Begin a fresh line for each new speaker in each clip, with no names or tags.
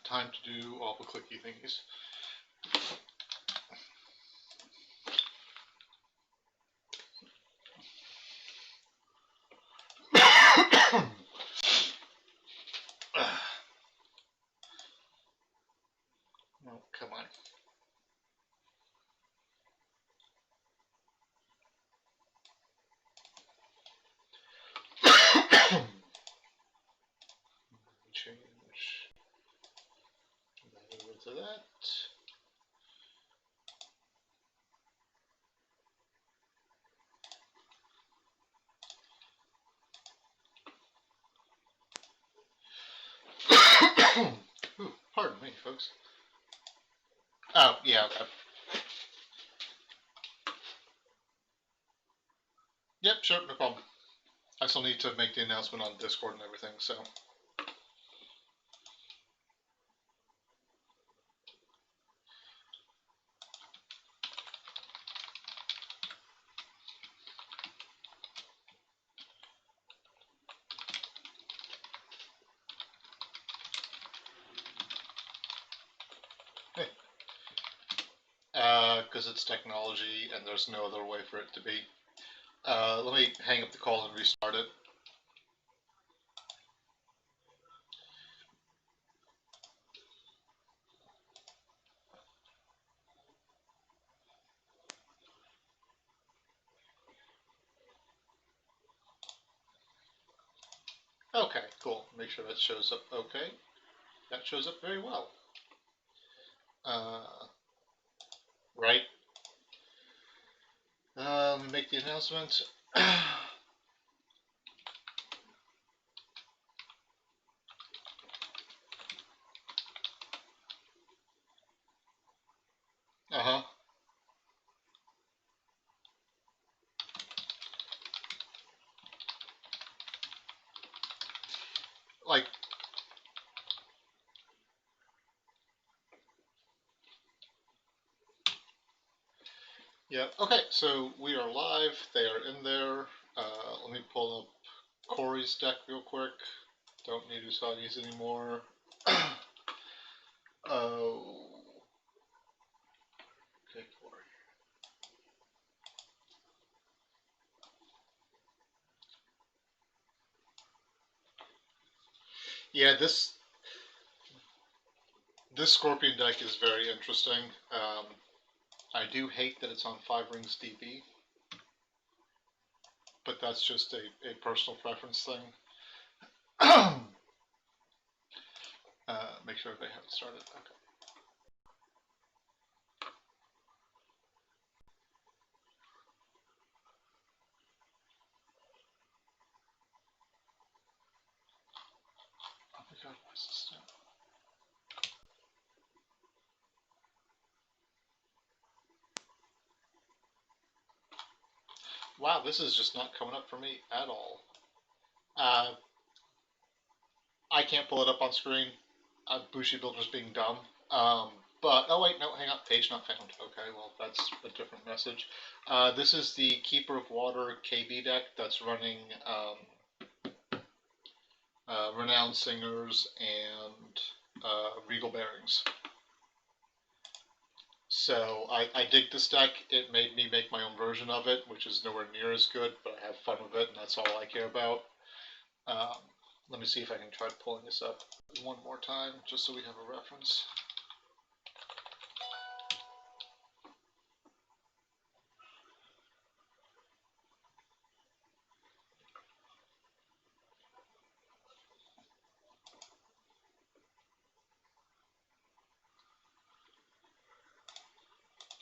time to do all the clicky thingies. Oh, come on. Change that over to that. Ooh, pardon me, folks. Oh, yeah, okay. Yep, sure, no problem. I still need to make the announcement on Discord and everything, so. Hey. Because it's technology and there's no other way for it to be. Let me hang up the call and restart it. Okay, cool. Make sure that shows up okay. That shows up very well. Right. Let me make the announcement. Uh-huh. Like, yeah, okay, so we are live. They are in there. Let me pull up Corey's deck real quick. Don't need Usagi's anymore. Oh. Okay, Corey. Yeah, this Scorpion deck is very interesting. I do hate that it's on 5 rings DB, but that's just a personal preference thing. Make sure they have it started. Okay. Oh my god, why is this down? Wow, this is just not coming up for me at all. I can't pull it up on screen. Bushi Builder's being dumb. But, oh wait, no, hang on, page not found. Okay, well, that's a different message. This is the Keeper of Water KB deck that's running Renowned Singers and Regal Bearings. So I dig this deck. It made me make my own version of it, which is nowhere near as good, but I have fun with it, and that's all I care about. Let me see if I can try pulling this up one more time, just so we have a reference.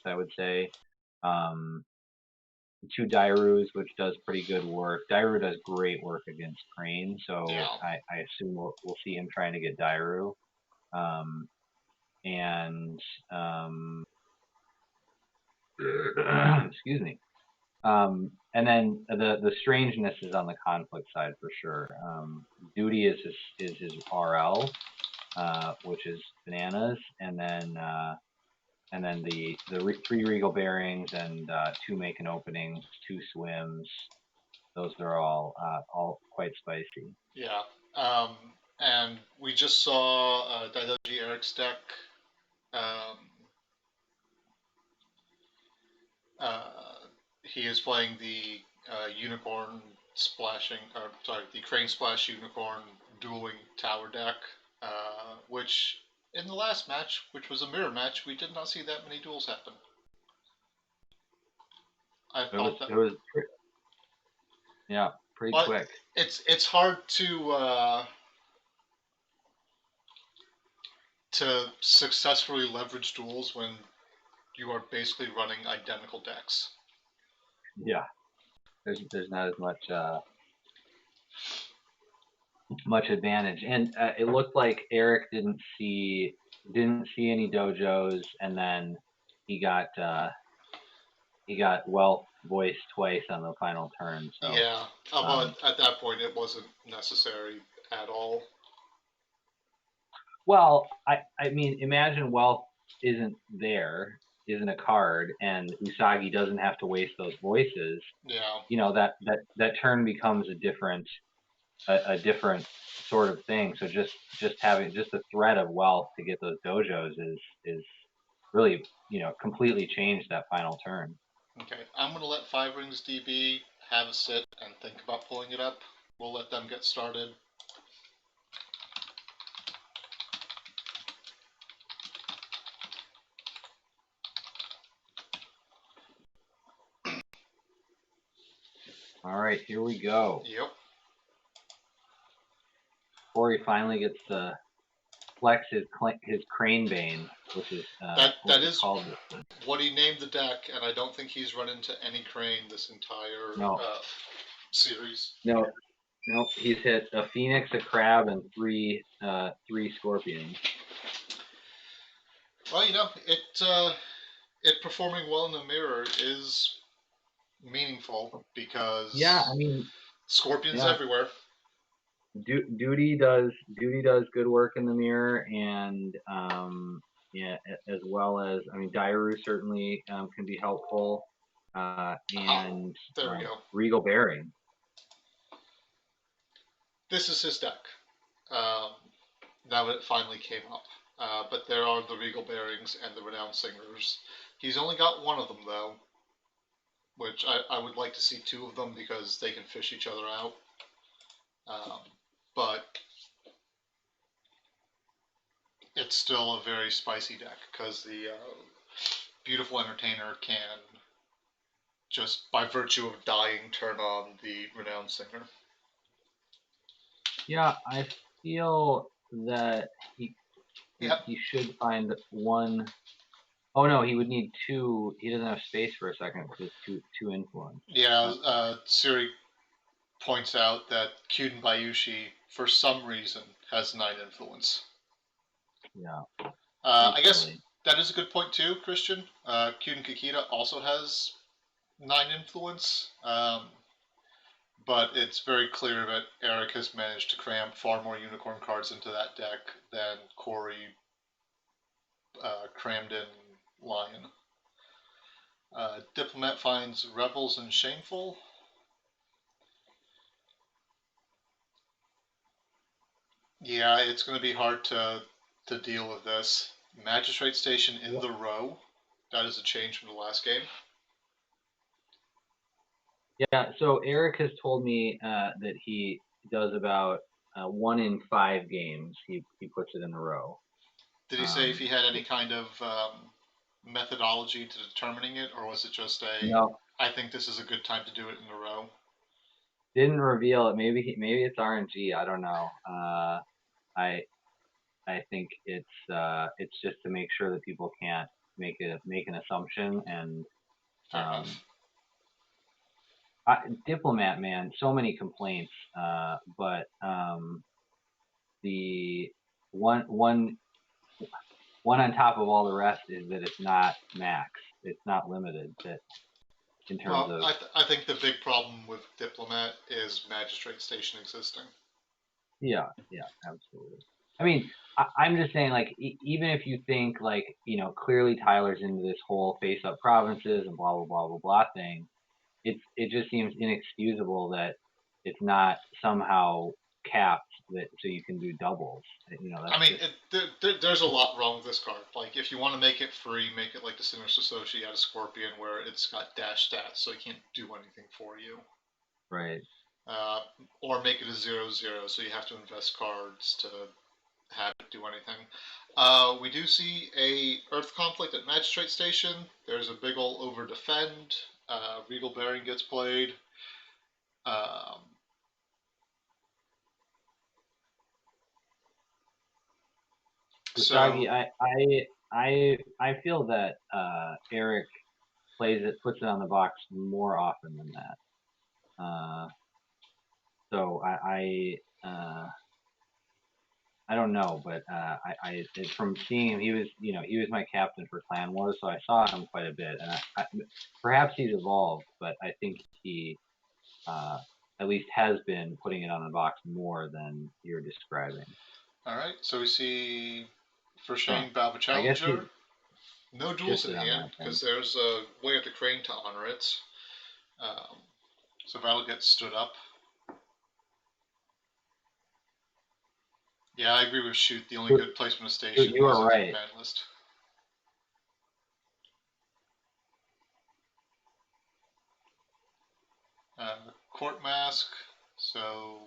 I would say. 2 Dairus, which does pretty good work. Dairu does great work against Crane, so
Yeah.
I assume we'll see him trying to get Dairu. Excuse me. And then the strangeness is on the conflict side for sure. Duty is his RL, which is bananas, and then the 3 Regal Bearings and 2 Make an Opening, 2 Swims. Those are all quite spicy.
Yeah. And we just saw Daidoji Eric's deck. Um, he is playing the unicorn splashing, or sorry, the crane splash unicorn dueling tower deck, which in the last match, which was a mirror match, we did not see that many duels happen. I thought that
It was yeah, pretty
but
quick.
it's hard to successfully leverage duels when you are basically running identical decks.
Yeah, there's not as much advantage, and it looked like Eric didn't see any dojos, and then he got Wealth voiced twice on the final turn. So
yeah, but at that point it wasn't necessary at all.
well, I mean, imagine Wealth isn't a card, and Usagi doesn't have to waste those voices.
Yeah.
You know, that turn becomes a different sort of thing. So just having the threat of Wealth to get those dojos is really, completely changed that final turn.
Okay, I'm gonna let Five Rings DB have a sit and think about pulling it up. We'll let them get started.
All right, here we go.
Yep.
KCoorey finally gets to flex his Crane Bane, which is
that is
called
what he named the deck, and I don't think he's run into any Crane this entire series.
No, he's hit a Phoenix, a Crab, and three Scorpions.
Well, it performing well in the mirror is meaningful because
I mean,
Scorpions everywhere.
Duty does good work in the mirror, and as well as, I mean, Dairu certainly can be helpful, and
there we go.
Regal Bearing.
This is his deck. Now that it finally came up. But there are the Regal Bearings and the Renowned Singers. He's only got one of them, though, which I would like to see two of them because they can fish each other out. But it's still a very spicy deck because the Beautiful Entertainer can, just by virtue of dying, turn on the Renowned Singer.
Yeah, I feel that he should find one. Oh no, he would need two. He doesn't have space for a second because two influence.
Yeah, Siri points out that Kyuden Bayushi, for some reason, has 9 influence.
Yeah.
I guess that is a good point too, Christian. Kyuden Kikita also has 9 influence. But it's very clear that Eric has managed to cram far more unicorn cards into that deck than KCoorey crammed in Lion. Diplomat finds Rebels and Shameful. Yeah, it's going to be hard to deal with this. Magistrate Station in the row. That is a change from the last game.
Yeah, so Eric has told me that he does about 1 in 5 games. He puts it in a row.
Did he say if he had any kind of methodology to determining it, or was it just
No.
I think this is a good time to do it in a row?
Didn't reveal it. Maybe it's RNG. I don't know. I think it's just to make sure that people can't make an assumption, and Diplomat, man, so many complaints, but the one on top of all the rest is that it's not max, it's not limited. That in terms of,
I think the big problem with Diplomat is Magistrate Station existing.
Yeah, absolutely. I mean, I'm just saying, like, even if you think, like, clearly Tyler's into this whole face-up provinces and blah, blah, blah, blah, blah thing, it just seems inexcusable that it's not somehow capped that so you can do doubles. You know, that's
I mean, there's a lot wrong with this card. Like, if you want to make it free, make it like the Sinister Associate Scorpion, where it's got dash stats, so it can't do anything for you.
right.
Or make it a 0/0, so you have to invest cards to have it do anything. We do see a Earth conflict at Magistrate Station. There's a big ol' over defend. Regal Bearing gets played.
Usagi,
So
I feel that Eric puts it on the box more often than that. So I don't know, but from seeing him, he was my captain for Clan Wars, so I saw him quite a bit, and perhaps he's evolved, but I think he at least has been putting it on the box more than you're describing.
all right, so we see for Shane Balba Challenger. No duels in hand because there's a Way of the Crane to honor it. So that'll get stood up. Yeah, I agree with Shoot. The only good placement of station
you are right.
Bad list. Court Mask. So.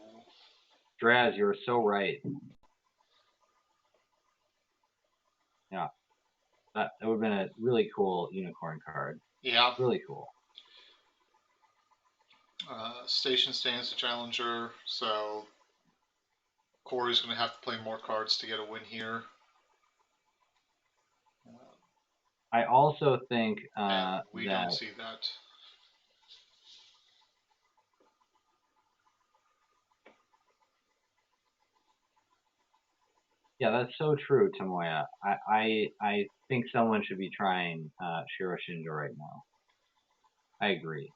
Draz, you're so right. Yeah. That would have been a really cool unicorn card.
Yeah.
Really cool.
Station stands the challenger, so Corey's going to have to play more cards to get a win here.
I also think
we don't see that.
Yeah, that's so true, Tomoya. I think someone should be trying Shiro Shinjo right now. I agree.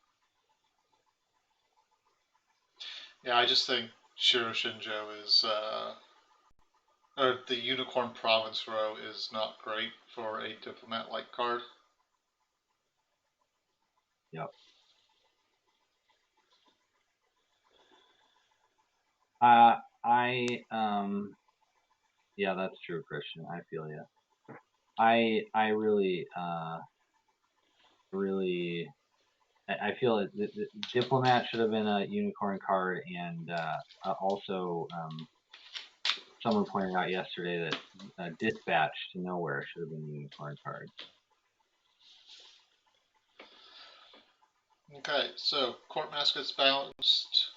Yeah, I just think Shiro Shinjo is, or the Unicorn Province row is not great for a diplomat-like card.
Yep. Yeah, that's true, Christian. I feel you. I really I feel that the Diplomat should have been a unicorn card, and also someone pointed out yesterday that Dispatch to Nowhere should have been a unicorn card.
Okay, so Court Mask gets bounced.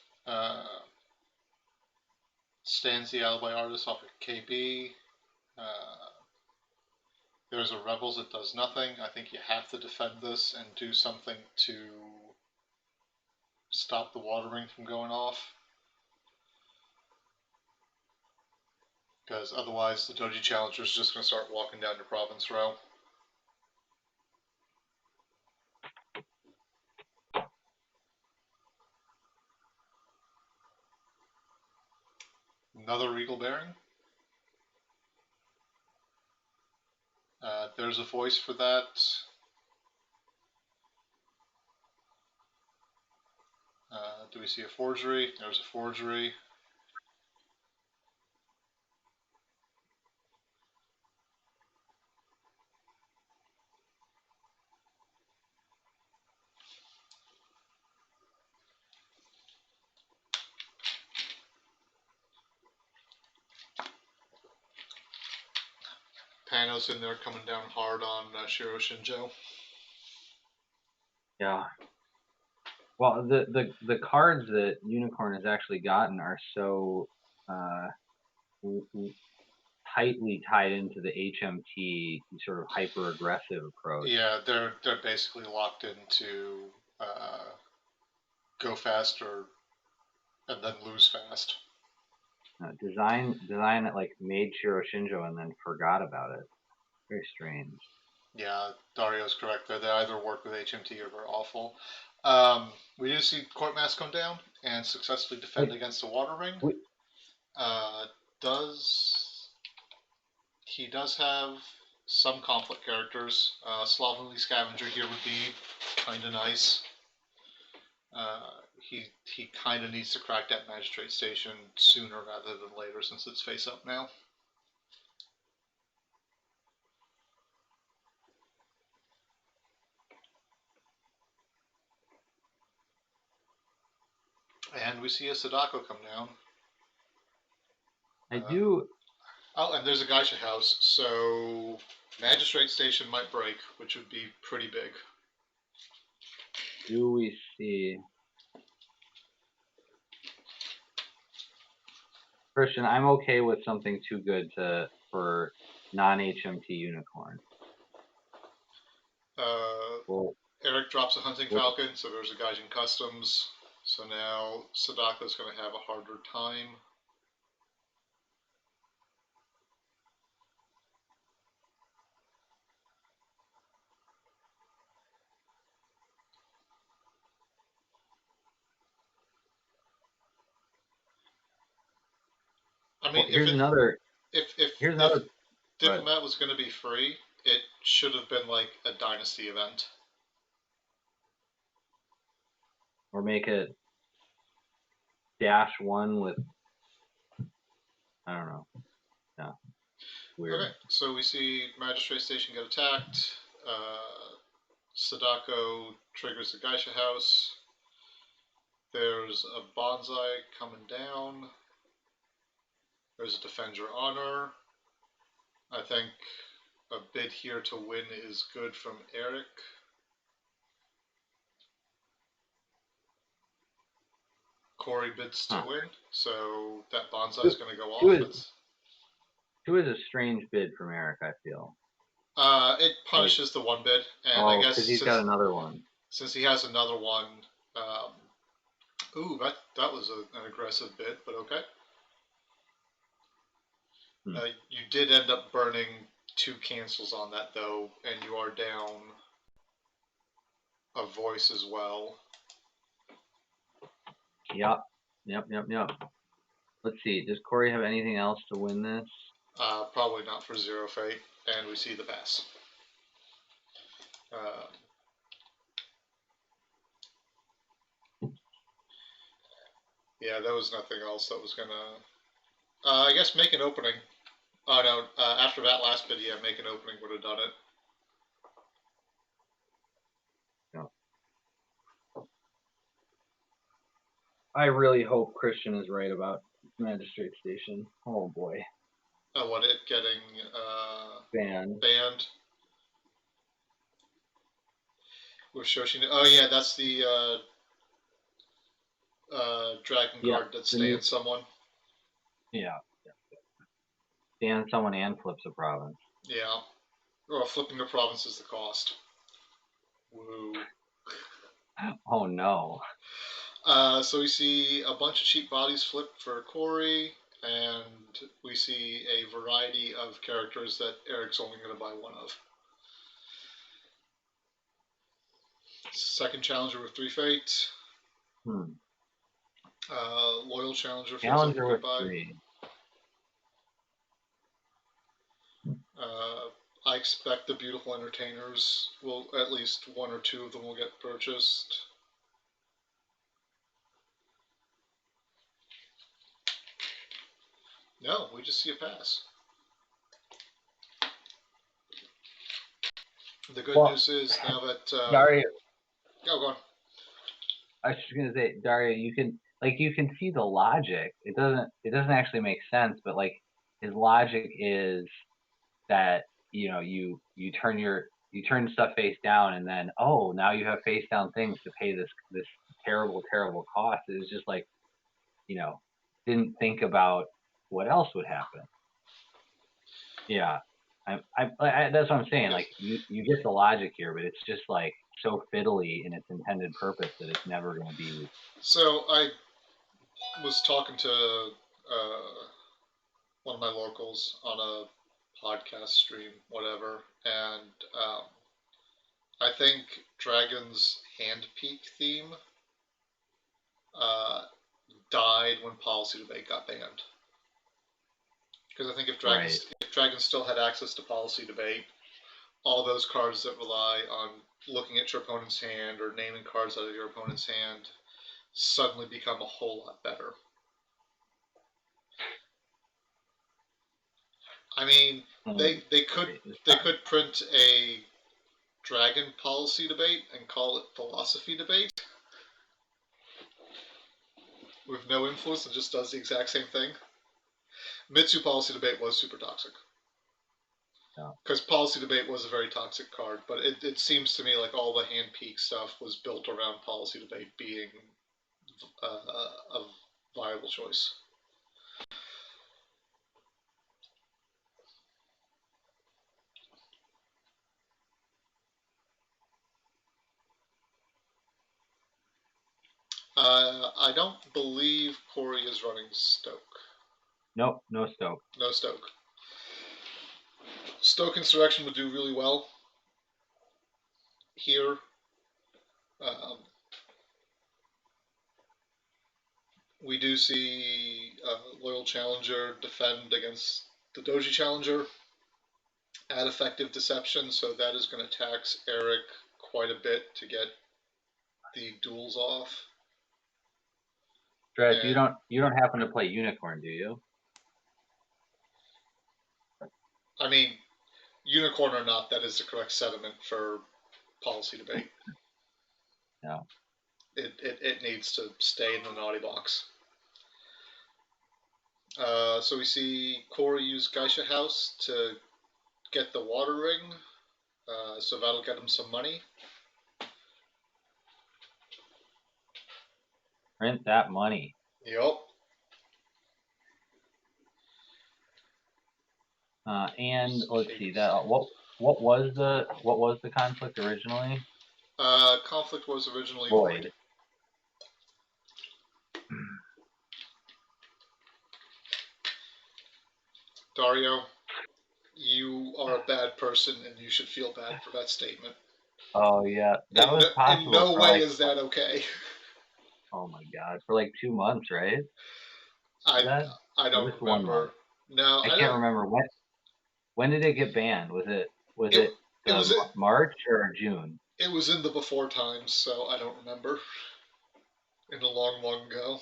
Stands the Alibi Artist off of KB. There's a Rebels that does nothing. I think you have to defend this and do something to stop the water ring from going off. Because otherwise the Doji Challenger is just going to start walking down your province row. Another Regal Bearing. There's a voice for that. Do we see a forgery? There's a forgery. Panos in there coming down hard on Shiro Shinjo.
Yeah. Well, the cards that Unicorn has actually gotten are so tightly tied into the HMT sort of hyper aggressive approach.
Yeah, they're basically locked into go fast and then lose fast.
Design that like made Shiro Shinjo and then forgot about it. Very strange.
Yeah, Dario's correct there. They either work with HMT or they're awful. We do see Court Mask come down and successfully defend against the water ring. He does have some conflict characters. Slovenly Scavenger here would be kind of nice. he kind of needs to crack that magistrate station sooner rather than later, since it's face up now. And we see a Sadako come down.
I do.
Oh, and there's a Geisha house, so magistrate station might break, which would be pretty big.
Do we see? Christian, I'm okay with something too good for non-HMT unicorn. Well,
Eric drops a hunting falcon, so there's a Gaijin customs. So now Sadako's going to have a harder time. I mean,
well, here's another.
If Diplomat was going to be free, it should have been like a dynasty event.
Or make it -1 with, I don't know. Yeah. Weird.
Okay, so we see Magistrate Station get attacked. Sadako triggers the Geisha house. There's a bonsai coming down. There's a Defend Your Honor. I think a bid here to win is good from Eric. KCoorey bids to win, so that bonsai is going to go off.
Two is a strange bid from Eric, I feel.
It punishes the one bid, and I guess
because he's got another one.
Since he has another one, ooh, that was an aggressive bid, but okay. You did end up burning 2 cancels on that though, and you are down a voice as well.
Yep. Let's see. Does KCoorey have anything else to win this?
Probably not for Zero Fate, and we see the pass. Yeah, there was nothing else that was gonna. I guess make an opening. Oh no! After that last bid, yeah, make an opening would have done it.
I really hope Christian is right about Magistrate Station. Oh boy.
Oh, what, it getting banned? With Shoshine. Oh yeah, that's the dragon card that stands someone.
Yeah. Stands someone and flips a province.
Yeah. Well, flipping the province is the cost. Woo.
Oh no.
So we see a bunch of cheap bodies flipped for KCoorey, and we see a variety of characters that Eric's only going to buy one of. Second challenger with 3 fate. Loyal challenger feels like a good buy.
3.
I expect the beautiful entertainers will, at least 1 or 2 of them will get purchased. No, we just see a pass. The good news is now that
Dario.
Oh, go on.
I was just gonna say, Dario, you can see the logic. It doesn't actually make sense, but like his logic is that you turn stuff face down, and then now you have face down things to pay this terrible cost. It was just like didn't think about what else would happen. Yeah, that's what I'm saying. Like you get the logic here, but it's just like so fiddly in its intended purpose that it's never going to be.
So I was talking to one of my locals on a podcast stream, whatever, and I think Dragon's Hand Peak theme died when Policy Debate got banned. Because I think if Dragon still had access to Policy Debate, all those cards that rely on looking at your opponent's hand or naming cards out of your opponent's hand suddenly become a whole lot better. I mean, they could print a dragon policy debate and call it philosophy debate with no influence and just does the exact same thing. Mitsu policy debate was super toxic. Because policy debate was a very toxic card, but it seems to me like all the hand peak stuff was built around policy debate being a viable choice. I don't believe KCoorey is running Stoke.
Nope, no Stoke.
No Stoke. Stoke Insurrection would do really well here. We do see Loyal Challenger defend against the Doji Challenger at Effective Deception, so that is going to tax Eric quite a bit to get the duels off.
Stress, you don't happen to play Unicorn, do you?
I mean, Unicorn or not, that is the correct sentiment for policy debate.
No.
It needs to stay in the naughty box. So we see KCoorey use Geisha House to get the water ring, so that'll get him some money.
Print that money.
Yep.
And let's see that what was the conflict originally?
Conflict was originally
Void.
Dario, you are a bad person, and you should feel bad for that statement.
Oh yeah, that was possible.
In no way is that okay.
Oh my god, for like 2 months, right?
I don't remember. No,
I can't remember when did it get banned? Was it March or June?
It was in the before times, so I don't remember. In a long, long ago.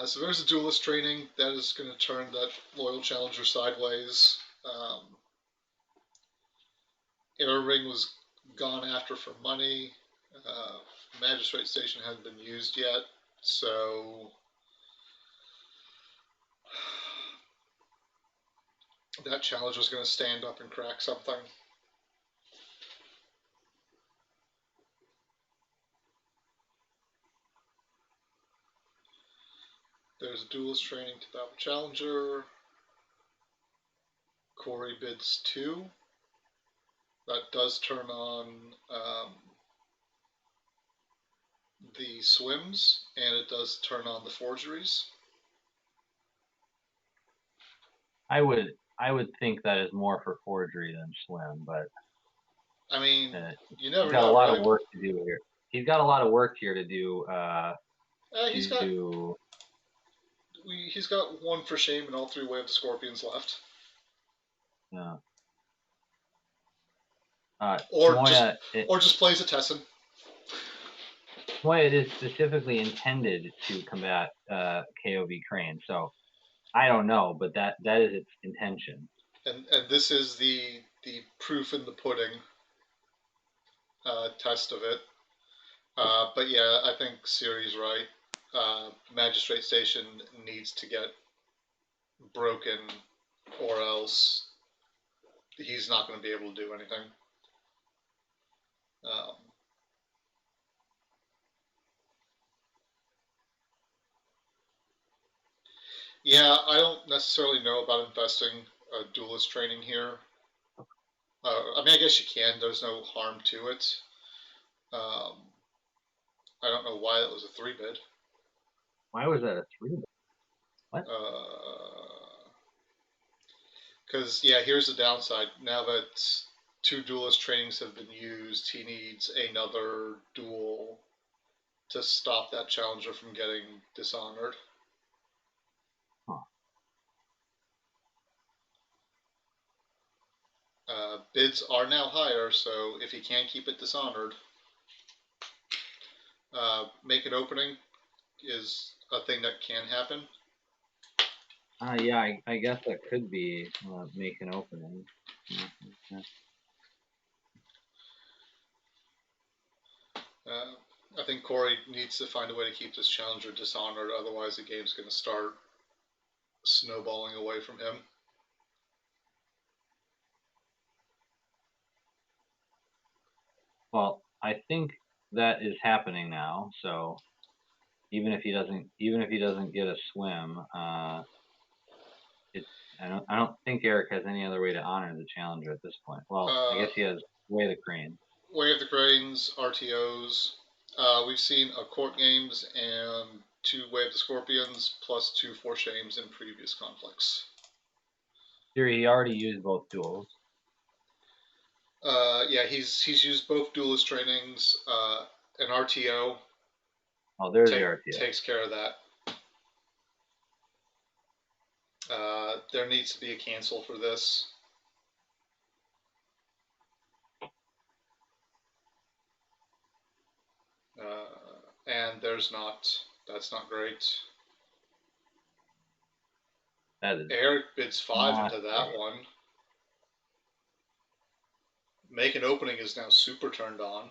So there's a duelist training that is going to turn that Loyal Challenger sideways. Air Ring was gone after for money. Magistrate Station hadn't been used yet, so that challenge was going to stand up and crack something. There's a duelist training to battle challenger. KCoorey bids 2. That does turn on the swims, and it does turn on the forgeries.
I would think that is more for forgery than swim, but
I mean, you never know.
He's got a lot of work to do here. He's got a lot of work here to do.
He's got 1 for shame and all 3 Way of the Scorpions left.
Yeah.
Or just plays a Tessin.
It is specifically intended to combat KOV Crane, so I don't know, but that is its intention.
And this is the proof in the pudding test of it. But yeah, I think Siri's right. Magistrate Station needs to get broken, or else he's not going to be able to do anything. Yeah, I don't necessarily know about investing duelist training here. I mean, I guess you can. There's no harm to it. I don't know why it was a 3 bid.
Why was that a 3 bid? What?
Because, yeah, here's the downside. Now that 2 duelist trainings have been used, he needs another duel to stop that challenger from getting dishonored.
Huh.
Bids are now higher, so if he can't keep it dishonored, Make an opening is a thing that can happen.
Yeah, I guess that could be make an opening.
I think Corey needs to find a way to keep this challenger dishonored, otherwise the game's going to start snowballing away from him.
Well, I think that is happening now. So even if he doesn't get a swim, I don't think Eric has any other way to honor the challenger at this point. Well, I guess he has Way the Crane.
Way of the Cranes, RTOs. We've seen a Court Games and 2 Way of the Scorpions plus 2 Four Shames in previous conflicts.
Theory, he already used both duels.
Yeah, he's used both duelist trainings. An RTO.
Oh, there's the RTO.
Takes care of that. There needs to be a cancel for this. And there's not. That's not great. Eric bids 5 into that great. One. Make an opening is now super turned on.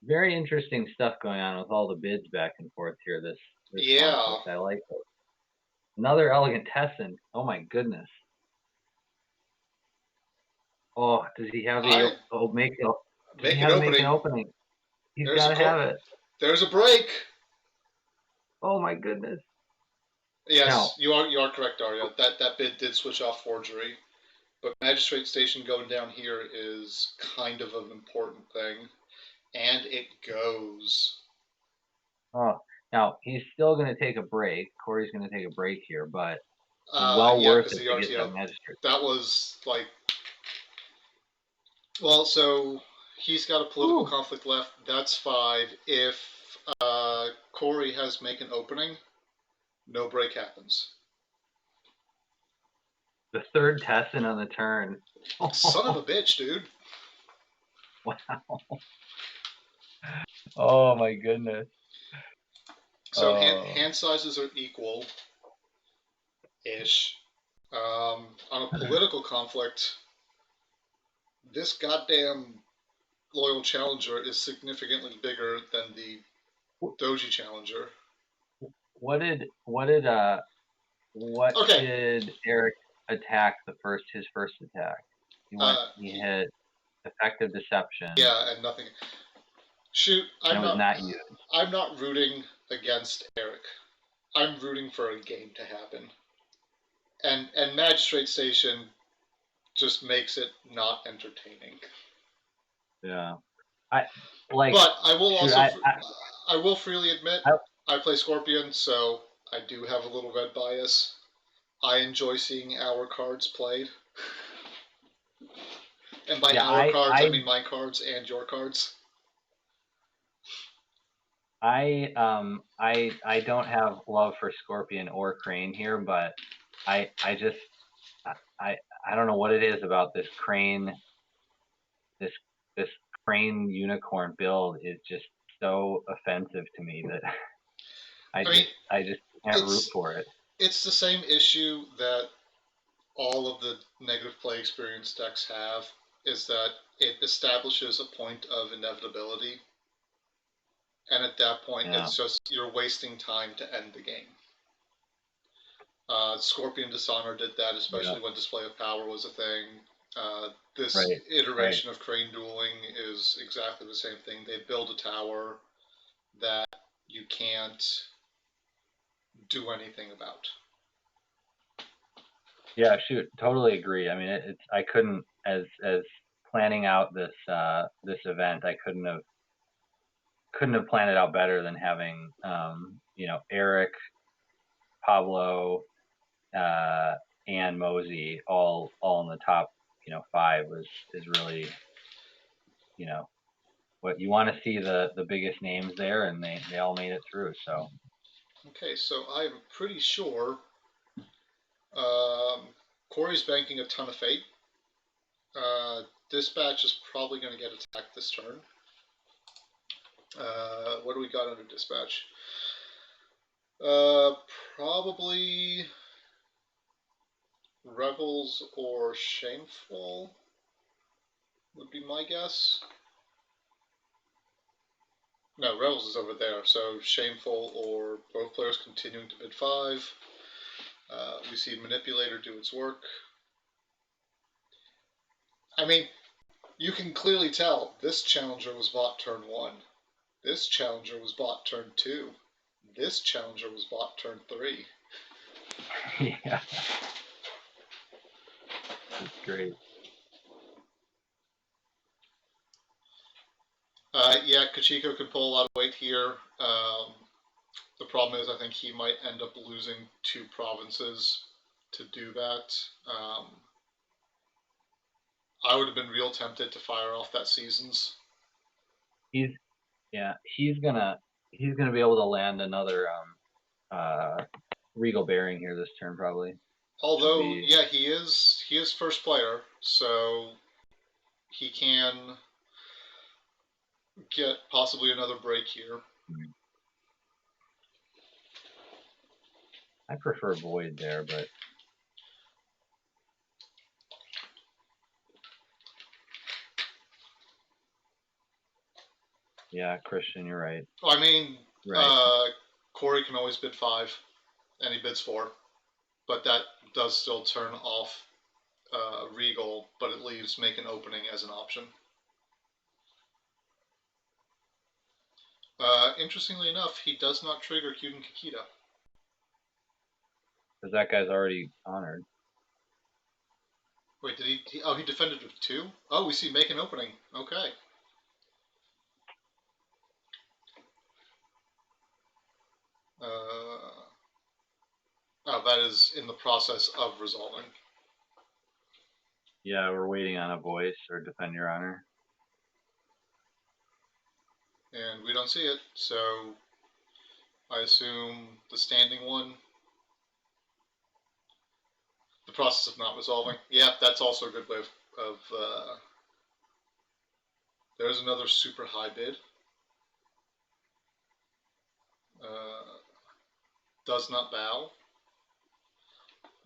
Very interesting stuff going on with all the bids back and forth here. This conflict. I like it. Another elegant Tessin. Oh my goodness. Oh, does he have the make an opening? He's got to have it.
There's a break.
Oh my goodness.
Yes, now, you are correct, Dario. That bid did switch off forgery, but Magistrate Station going down here is kind of an important thing, and it goes.
Oh, now he's still going to take a break. Corey's going to take a break here, but worth it to get that Magistrate.
That was like, well, so he's got a political conflict left. That's 5. If Corey has make an opening, no break happens.
The third Tessin on the turn.
Son of a bitch, dude.
Wow. Oh my goodness.
So hand sizes are equal-ish. On a political conflict, this goddamn loyal challenger is significantly bigger than the doji challenger.
What did Eric attack his first attack? He hit effective deception.
Yeah, and nothing. Shoot, I'm not rooting against Eric. I'm rooting for a game to happen. And Magistrate Station just makes it not entertaining.
Yeah.
But I will I will freely admit I play Scorpion, so I do have a little red bias. I enjoy seeing our cards played. And by our cards, I mean my cards and your cards.
I don't have love for Scorpion or Crane here, but I don't know what it is about this Crane, this Crane unicorn build is just so offensive to me that I just can't root for it.
It's the same issue that all of the negative play experience decks have, is that it establishes a point of inevitability. And at that point, it's just, you're wasting time to end the game. Scorpion Dishonor did that, especially when Display of Power was a thing. This iteration of Crane Dueling is exactly the same thing. They build a tower that you can't do anything about.
Yeah, shoot, totally agree. I mean, I couldn't, as planning out this event, I couldn't have planned it out better than having Eric, Pablo, and Mosey all in the top 5 is really what you want to see, the biggest names there, and they all made it through. So
okay, so I'm pretty sure Corey's banking a ton of fate. Dispatch is probably going to get attacked this turn. What do we got under dispatch? Probably Rebels or Shameful would be my guess. No, Rebels is over there, so Shameful or both players continuing to bid 5. We see Manipulator do its work. I mean, you can clearly tell this challenger was bought turn 1. This challenger was bought turn 2. This challenger was bought turn 3.
Yeah. That's great.
Yeah, Kachiko could pull a lot of weight here. The problem is I think he might end up losing 2 provinces to do that. I would have been real tempted to fire off that Seasons.
He's gonna be able to land another Regal Bearing here this turn probably.
Although, yeah, he is first player, so he can get possibly another break here.
I prefer Void there, but yeah, Christian, you're right.
I mean,
right.
Corey can always bid 5, and he bids 4, but that does still turn off Regal, but it leaves make an opening as an option. Interestingly enough, he does not trigger Kyuden Kikita.
Because that guy's already honored.
Wait, did he? Oh, he defended with 2? Oh, we see make an opening. Okay. Oh, that is in the process of resolving.
Yeah, we're waiting on a voice or defend your honor.
And we don't see it, so I assume the standing one. The process of not resolving. Yeah, that's also a good way of there's another super high bid. Does not bow.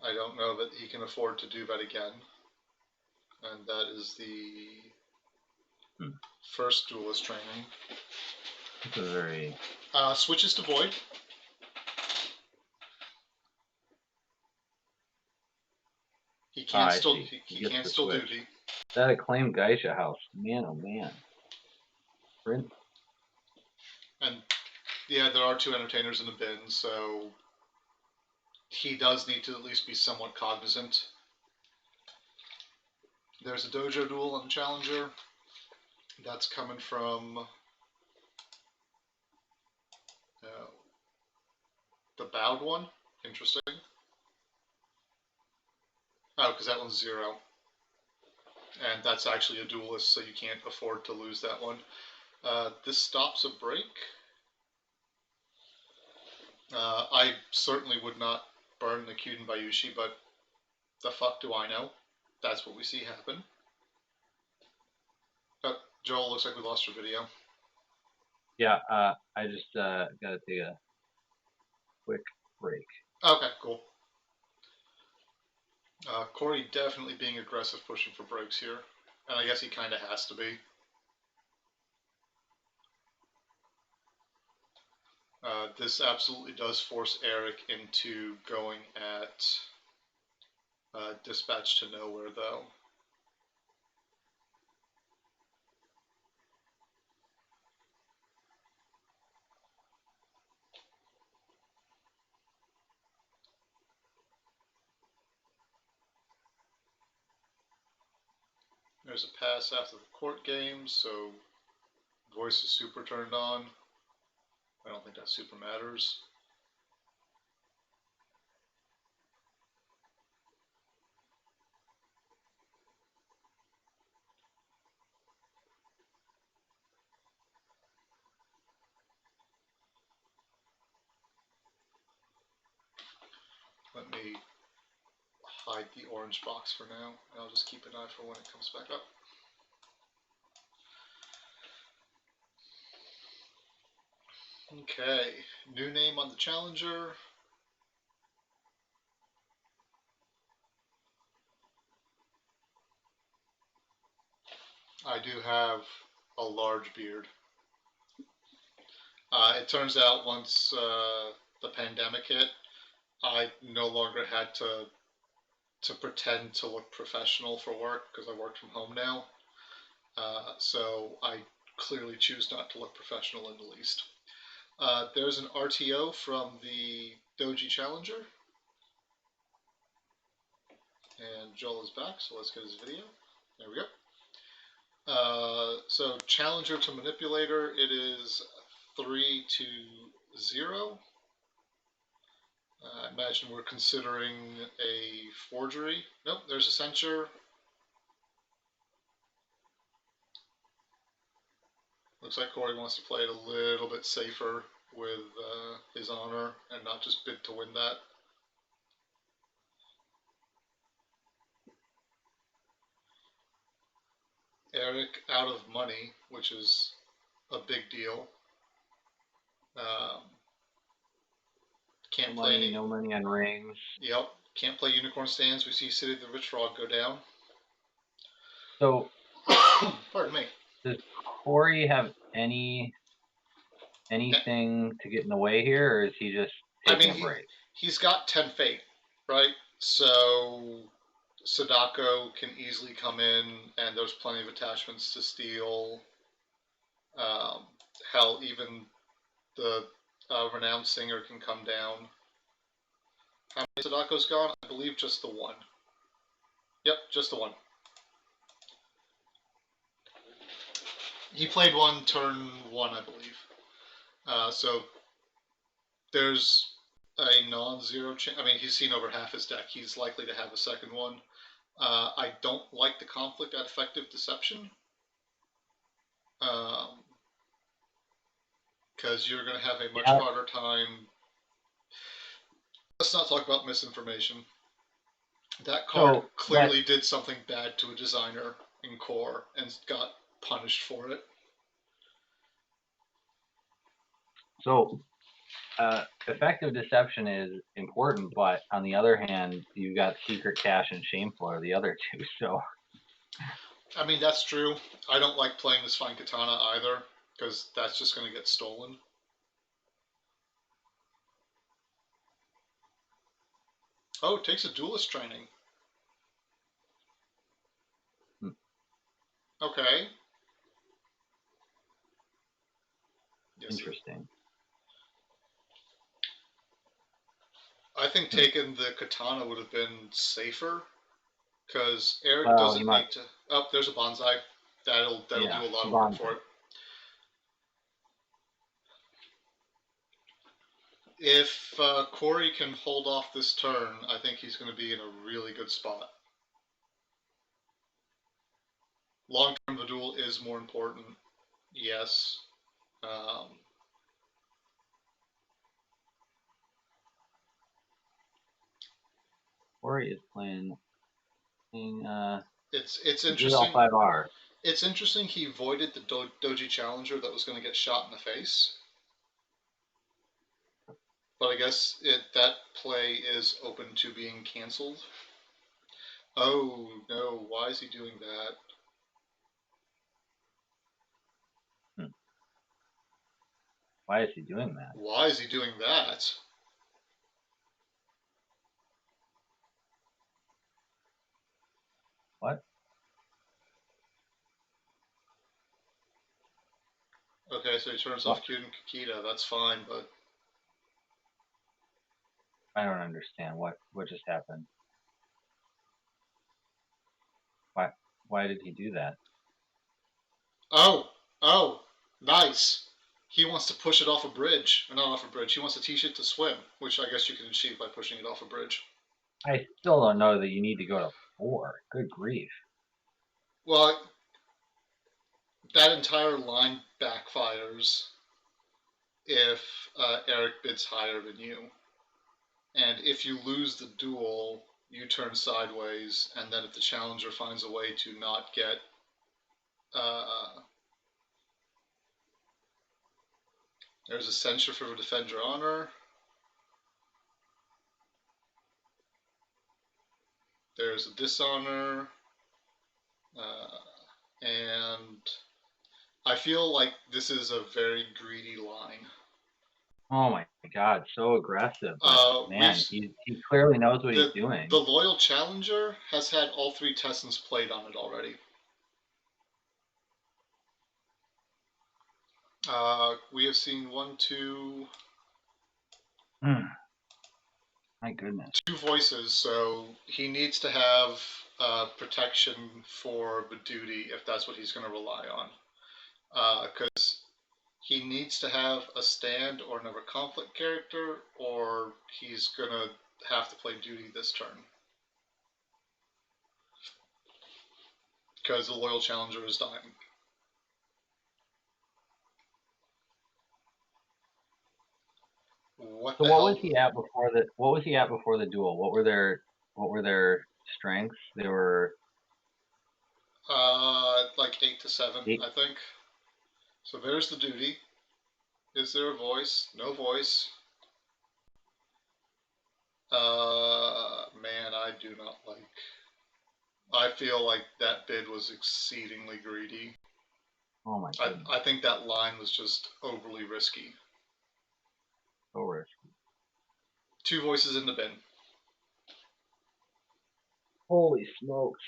I don't know that he can afford to do that again. And that is the first duelist training.
It's a very...
switches to Void. He can still he can still duty.
That acclaimed Geisha house. Man, oh man. Print.
And yeah, there are 2 entertainers in the bin, so he does need to at least be somewhat cognizant. There's a dojo duel on Challenger. That's coming from the bowed one. Interesting. Oh, because that one's 0. And that's actually a duelist, so you can't afford to lose that one. This stops a break. I certainly would not burn the Kyuden Bayushi, but the fuck do I know? That's what we see happen. Joel, looks like we lost your video.
Yeah, I just gotta take a quick break.
Okay, cool. Corey definitely being aggressive, pushing for breaks here. And I guess he kind of has to be. This absolutely does force Eric into going at dispatch to nowhere, though. There's a pass after the court game, so voice is super turned on. I don't think that super matters. Let me hide the orange box for now, and I'll just keep an eye for when it comes back up. Okay, new name on the challenger. I do have a large beard. It turns out once the pandemic hit, I no longer had to pretend to look professional for work because I work from home now. So I clearly choose not to look professional in the least. There's an RTO from the Doji Challenger. And Joel is back, so let's get his video. There we go. So Challenger to Manipulator, it is 3 to 0. I imagine we're considering a forgery. Nope, there's a censure. Looks like Corey wants to play it a little bit safer with his honor and not just bid to win that. Eric out of money, which is a big deal. Can't
No
play
money,
any.
no money on rings.
Yep, can't play Unicorn Stands. We see City of the Rich Frog go down.
So,
pardon me.
Does Corey have anything to get in the way here, or is he just taking a break?
He's got 10 Fate, right? So Sadako can easily come in, and there's plenty of attachments to steal. Hell, even the renowned singer can come down. How many Sadako's gone? I believe just the one. Yep, just the one. He played one turn 1, I believe. So there's a non-zero chance. I mean, he's seen over half his deck. He's likely to have a second one. I don't like the conflict at effective deception. Because you're going to have a much harder time. Let's not talk about misinformation. That card clearly did something bad to a designer in core and got punished for it.
So, effective deception is important, but on the other hand, you've got secret cash and shameful are the other two. So,
I mean, that's true. I don't like playing this fine katana either, because that's just going to get stolen. Oh, it takes a duelist training. Okay.
Yes, interesting.
I think taking the katana would have been safer, because Eric doesn't need to. Oh, there's a bonsai. That'll do a lot of work for it. If Corey can hold off this turn, I think he's going to be in a really good spot. Long term, the duel is more important. Yes.
Corey is playing.
It's interesting.
L5R.
It's interesting he voided the Doji Challenger that was going to get shot in the face. But I guess that play is open to being canceled. Oh no! Why is he doing
that? Why is he doing that?
Why is he doing that?
What?
Okay, so he turns off Kyuden Kakita. That's fine, but
I don't understand what just happened. Why did he do that?
Oh, nice. He wants to push it off a bridge. Or not off a bridge. He wants to teach it to swim, which I guess you can achieve by pushing it off a bridge.
I still don't know that you need to go to 4. Good grief.
Well, that entire line backfires if Eric bids higher than you. And if you lose the duel, you turn sideways, and then if the challenger finds a way to not get There's a censure for Defend Your Honor. There's a Dishonor. And I feel like this is a very greedy line.
Oh my God, so aggressive. But man, he clearly knows what he's doing.
The Loyal Challenger has had all 3 Tessens played on it already. We have seen 1, 2...
My goodness.
2 voices, so he needs to have protection for Baduti if that's what he's going to rely on. Because he needs to have a stand or another conflict character, or he's going to have to play duty this turn. Because the Loyal Challenger is dying. What
was he at before the duel? What were their strengths? They were
like 8 to 7, I think. So there's the duty. Is there a voice? No voice. Man, I do not like. I feel like that bid was exceedingly greedy.
Oh my goodness.
I think that line was just overly risky.
So risky.
2 voices in the bin.
Holy smokes.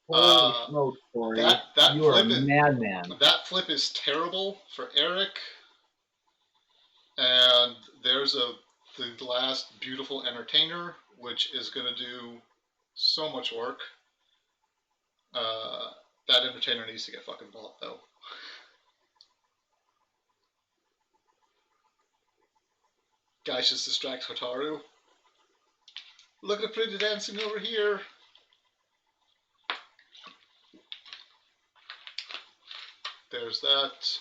Holy smokes, Corey. You are a madman.
That flip is terrible for Eric. And there's the last Beautiful Entertainer, which is going to do so much work. That Entertainer needs to get fucking bought, though. Guys just distract Hotaru. Look at Pretty Dancing over here. There's that.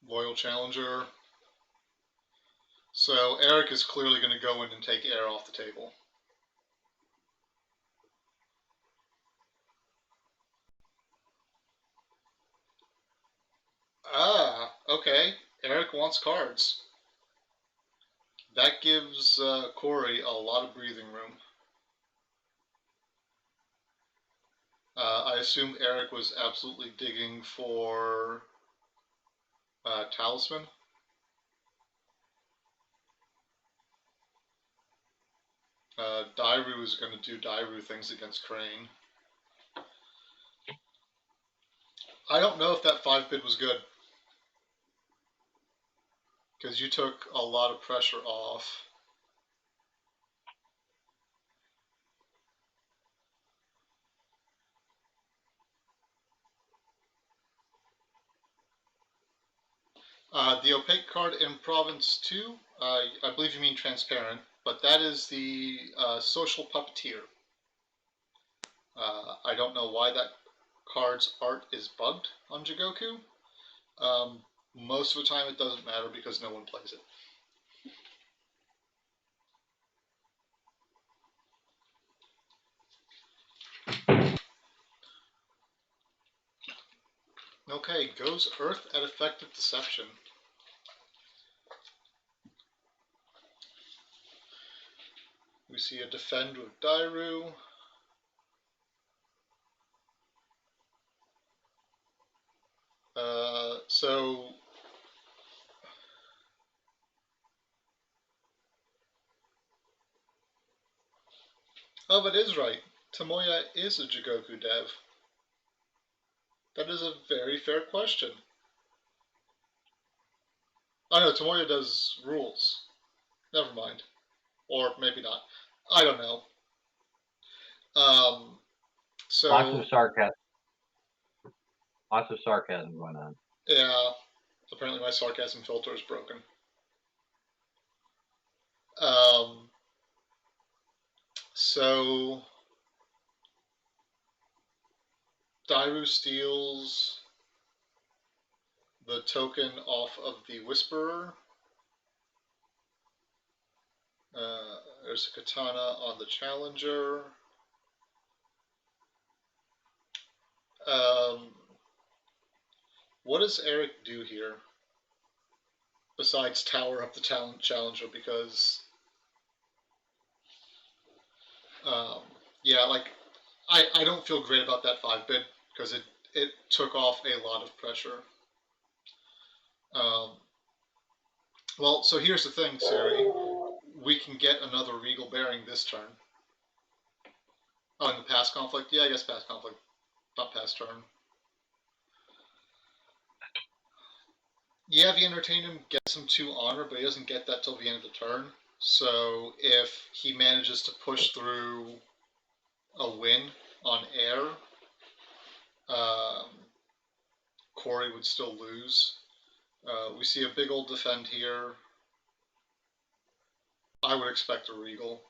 Loyal Challenger. So Eric is clearly going to go in and take air off the table. Okay. Eric wants cards. That gives KCoorey a lot of breathing room. I assume Eric was absolutely digging for Talisman. Dairu is going to do Dairu things against Crane. I don't know if that 5 bid was good. Because you took a lot of pressure off. The opaque card in Province 2, I believe you mean transparent, but that is the social puppeteer. I don't know why that card's art is bugged on Jigoku. Most of the time it doesn't matter because no one plays it. Okay, goes Earth at Effective Deception. We see a Defend with Dairu. Oh, that is right. Tomoya is a Jigoku dev. That is a very fair question. Oh no, Tomoya does rules. Never mind. Or maybe not. I don't know. So
lots of sarcasm. Lots of sarcasm going on.
Yeah. Apparently my sarcasm filter is broken. So Dairu steals the token off of the Whisperer. There's a katana on the Challenger. What does Eric do here besides tower up the talent challenger? Because yeah, like I don't feel great about that 5-bit because it took off a lot of pressure. Well, so here's the thing, Sari. We can get another Regal Bearing this turn. Oh, in the past conflict? Yeah, I guess past conflict. Not past turn. Yeah, the Entertainer gets him 2 honor, but he doesn't get that till the end of the turn. So if he manages to push through a win on air, KCoorey would still lose. We see a big old defend here. I would expect a Regal.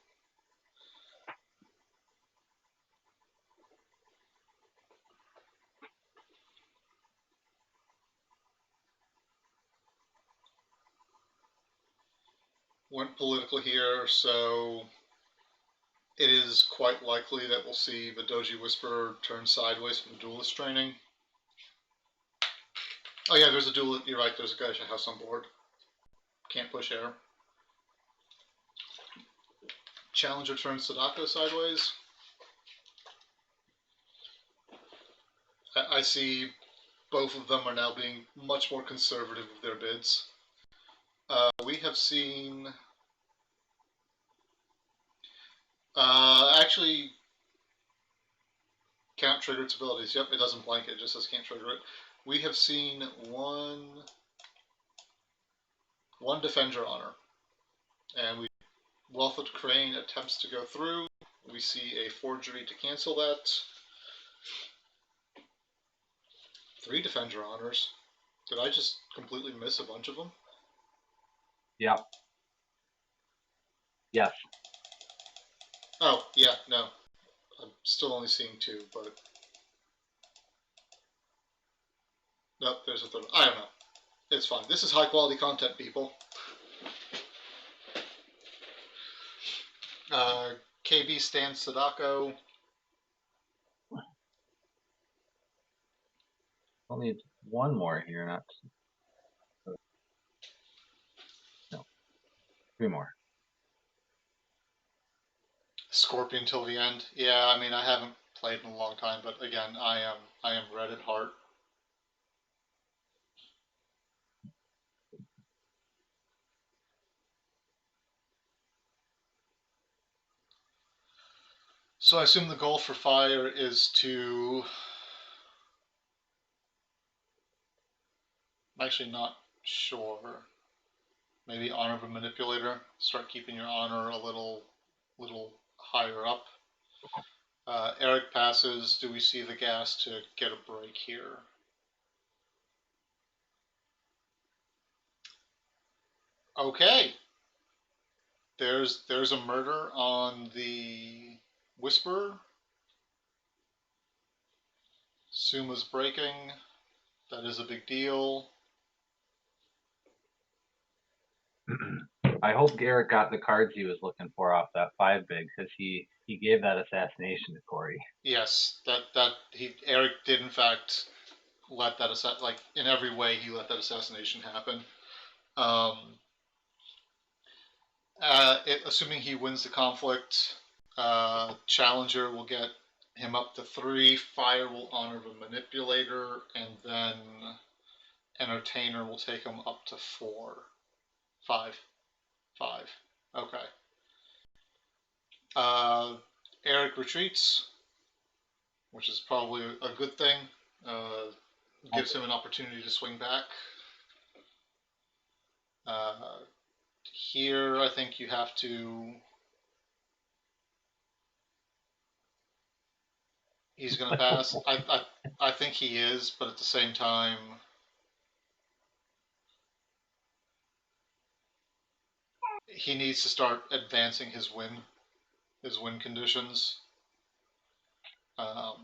Went political here, so it is quite likely that we'll see the Doji Whisperer turn sideways from the Duelist training. Oh yeah, there's a Duelist. You're right, there's a Geisha House on board. Can't push air. Challenger turns Sadako sideways. I see both of them are now being much more conservative with their bids. We have seen... actually, can't trigger its abilities. Yep, it doesn't blank, it just says can't trigger it. We have seen one Defend Your Honor. And Wealthed Crane attempts to go through. We see a forgery to cancel that. 3 Defend Your Honors. Did I just completely miss a bunch of them?
Yeah. Yes.
Oh, yeah, no. I'm still only seeing 2, but... Nope, there's a 3rd. I don't know. It's fine. This is high quality content, people. KB stands Sadako.
I'll need 1 more here, not... No. 3 more.
Scorpion till the end. Yeah, I mean, I haven't played in a long time, but again, I am red at heart. So I assume the goal for Fire is to... I'm actually not sure. Maybe Honor of a Manipulator. Start keeping your honor a little higher up. Eric passes. Do we see the gas to get a break here? Okay. There's a murder on the Whisperer. Suma's breaking. That is a big deal.
I hope Garrett got the cards he was looking for off that 5-big, because he gave that assassination to Corey.
Yes, Eric did in fact let that like in every way he let that assassination happen. Assuming he wins the conflict, Challenger will get him up to 3. Fire will honor the Manipulator, and then Entertainer will take him up to 4. 5. Okay. Eric retreats, which is probably a good thing. Gives him an opportunity to swing back. Here, I think you have to... He's going to pass. I think he is, but at the same time... He needs to start advancing his win conditions. How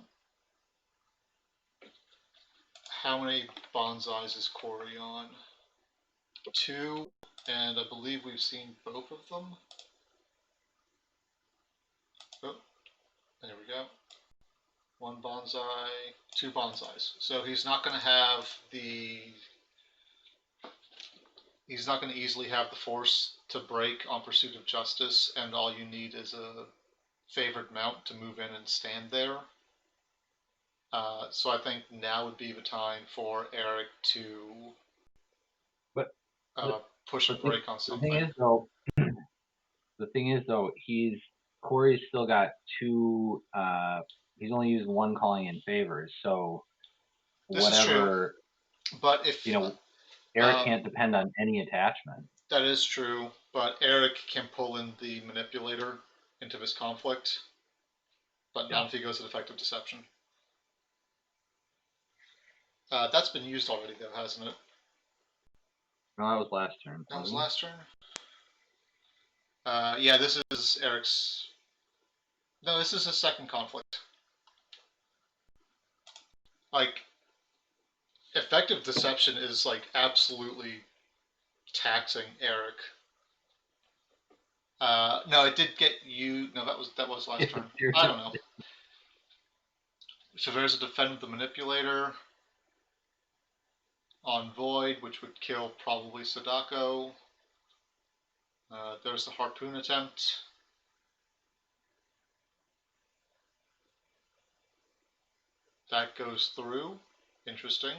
many bonsais is KCoorey on? 2, and I believe we've seen both of them. Oh, there we go. 1 bonsai, 2 bonsais. So he's not going to have the. He's not going to easily have the force to break on Pursuit of Justice, and all you need is a favored mount to move in and stand there. So I think now would be the time for Eric to
But
push a break on something.
The thing is though, KCoorey's still got 2. He's only used 1 calling in favors, so
This is true. But if
Eric can't depend on any attachment.
That is true, but Eric can pull in the manipulator into this conflict, but not if he goes with effective deception. That's been used already, though, hasn't it?
No, that was last turn.
That was last turn? Yeah, this is Eric's. No, this is his second conflict. Like, effective deception is, like, absolutely taxing Eric. No, it did get you. No, that was last turn. I don't know. So there's a defend with the manipulator on Void, which would kill probably Sadako. There's the harpoon attempt. That goes through. Interesting.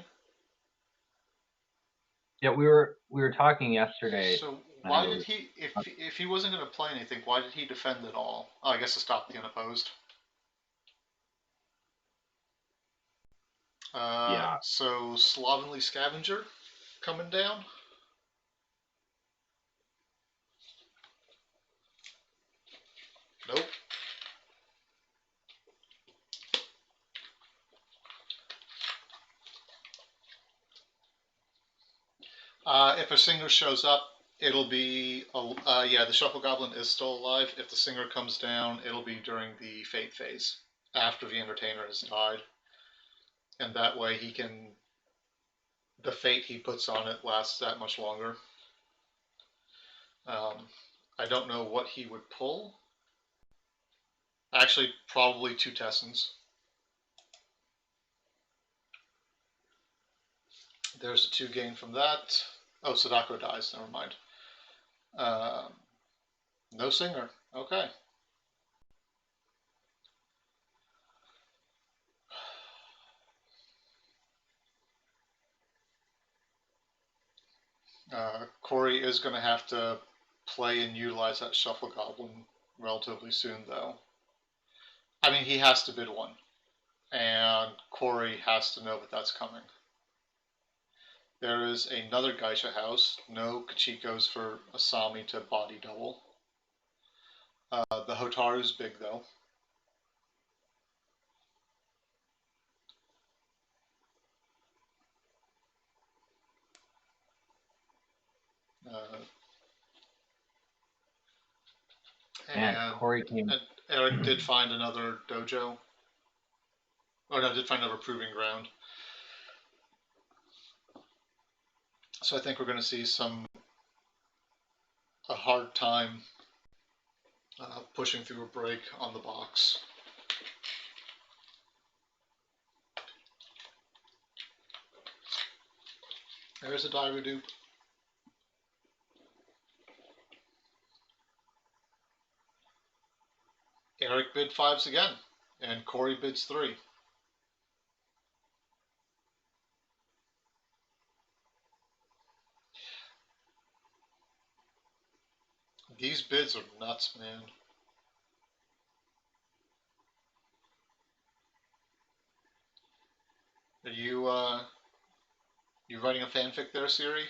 Yeah, we were talking yesterday.
So why did he, if he wasn't going to play anything, why did he defend at all? Oh, I guess to stop the unopposed.
Yeah.
So Slovenly Scavenger coming down. Nope. If a singer shows up, it'll be, yeah, the Shuffle Goblin is still alive. If the singer comes down, it'll be during the Fate phase, after the Entertainer has died. And that way he can, the Fate he puts on it lasts that much longer. I don't know what he would pull. Actually, probably 2 Tessens. There's a 2 gain from that. Oh, Sadako dies. Never mind. No singer. Okay. Corey is going to have to play and utilize that Shuffle Goblin relatively soon, though. I mean, he has to bid 1. And Corey has to know that that's coming. There is another Geisha house. No Kachikos for Asami to body double. The Hotaru's big, though.
And Corey came.
And Eric did find another dojo. Oh no, did find another proving ground. So I think we're going to see a hard time pushing through a break on the box. There's a Dairu dupe. Eric bid 5s again, and Corey bids 3. These bids are nuts, man. Are you writing a fanfic there, Siri?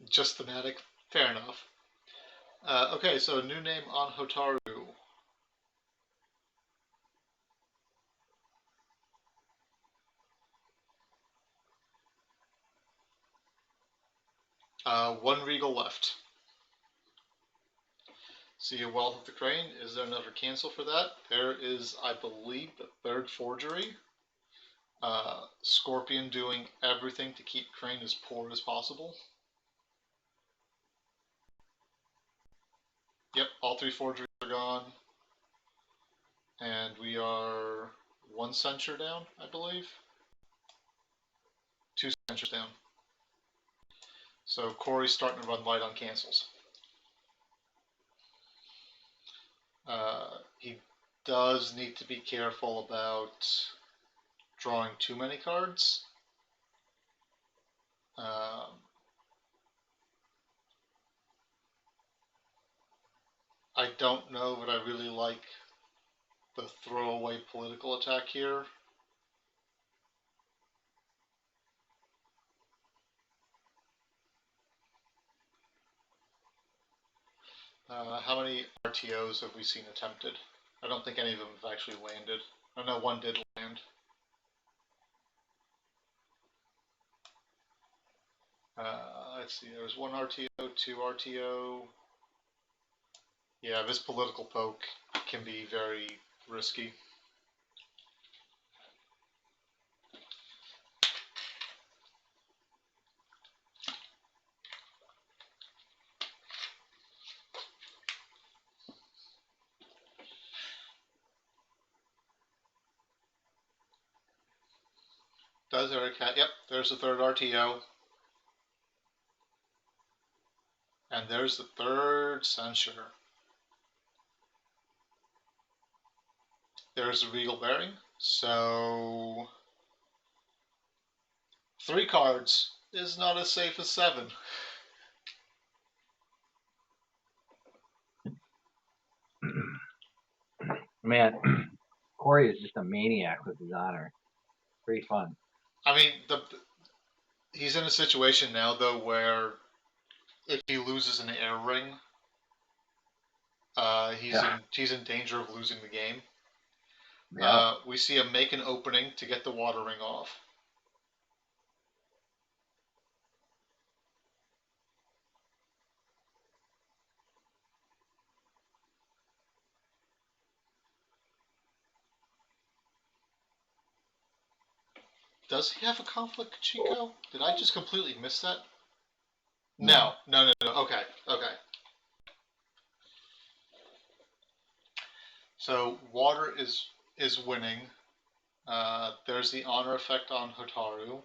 Just thematic. Fair enough. Okay, so new name on Hotaru. One Regal left. See a Wealth of the Crane. Is there another cancel for that? There is, I believe, the 3rd forgery. Scorpion doing everything to keep Crane as poor as possible. Yep, all 3 forgeries are gone. And we are 1 censure down, I believe. 2 censures down. So KCoorey's starting to run light on cancels. He does need to be careful about drawing too many cards. I don't know, but I really like the throwaway political attack here. How many RTOs have we seen attempted? I don't think any of them have actually landed. I know one did land. Let's see, there's 1 RTO, 2 RTO. Yeah, this political poke can be very risky. Does Eric have? Yep, there's the 3rd RTO. And there's the 3rd censure. There's the Regal Bearing. So 3 cards is not as safe as 7.
Man, KCoorey is just a maniac with his honor. Pretty fun.
I mean, he's in a situation now though where if he loses an air ring, he's in danger of losing the game.
Yeah.
We see him make an opening to get the water ring off. Does he have a conflict, Chico? Did I just completely miss that? No. Okay. So water is winning. There's the honor effect on Hotaru.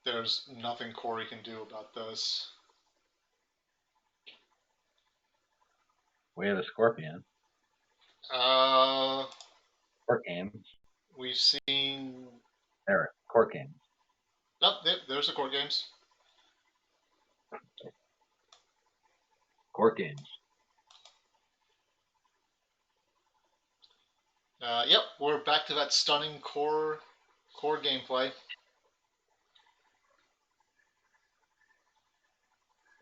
There's nothing KCoorey can do about this.
We have a Scorpion. Court games.
We've seen.
Eric, court games.
Oh, there's the court games.
Court games.
Yep, we're back to that stunning core gameplay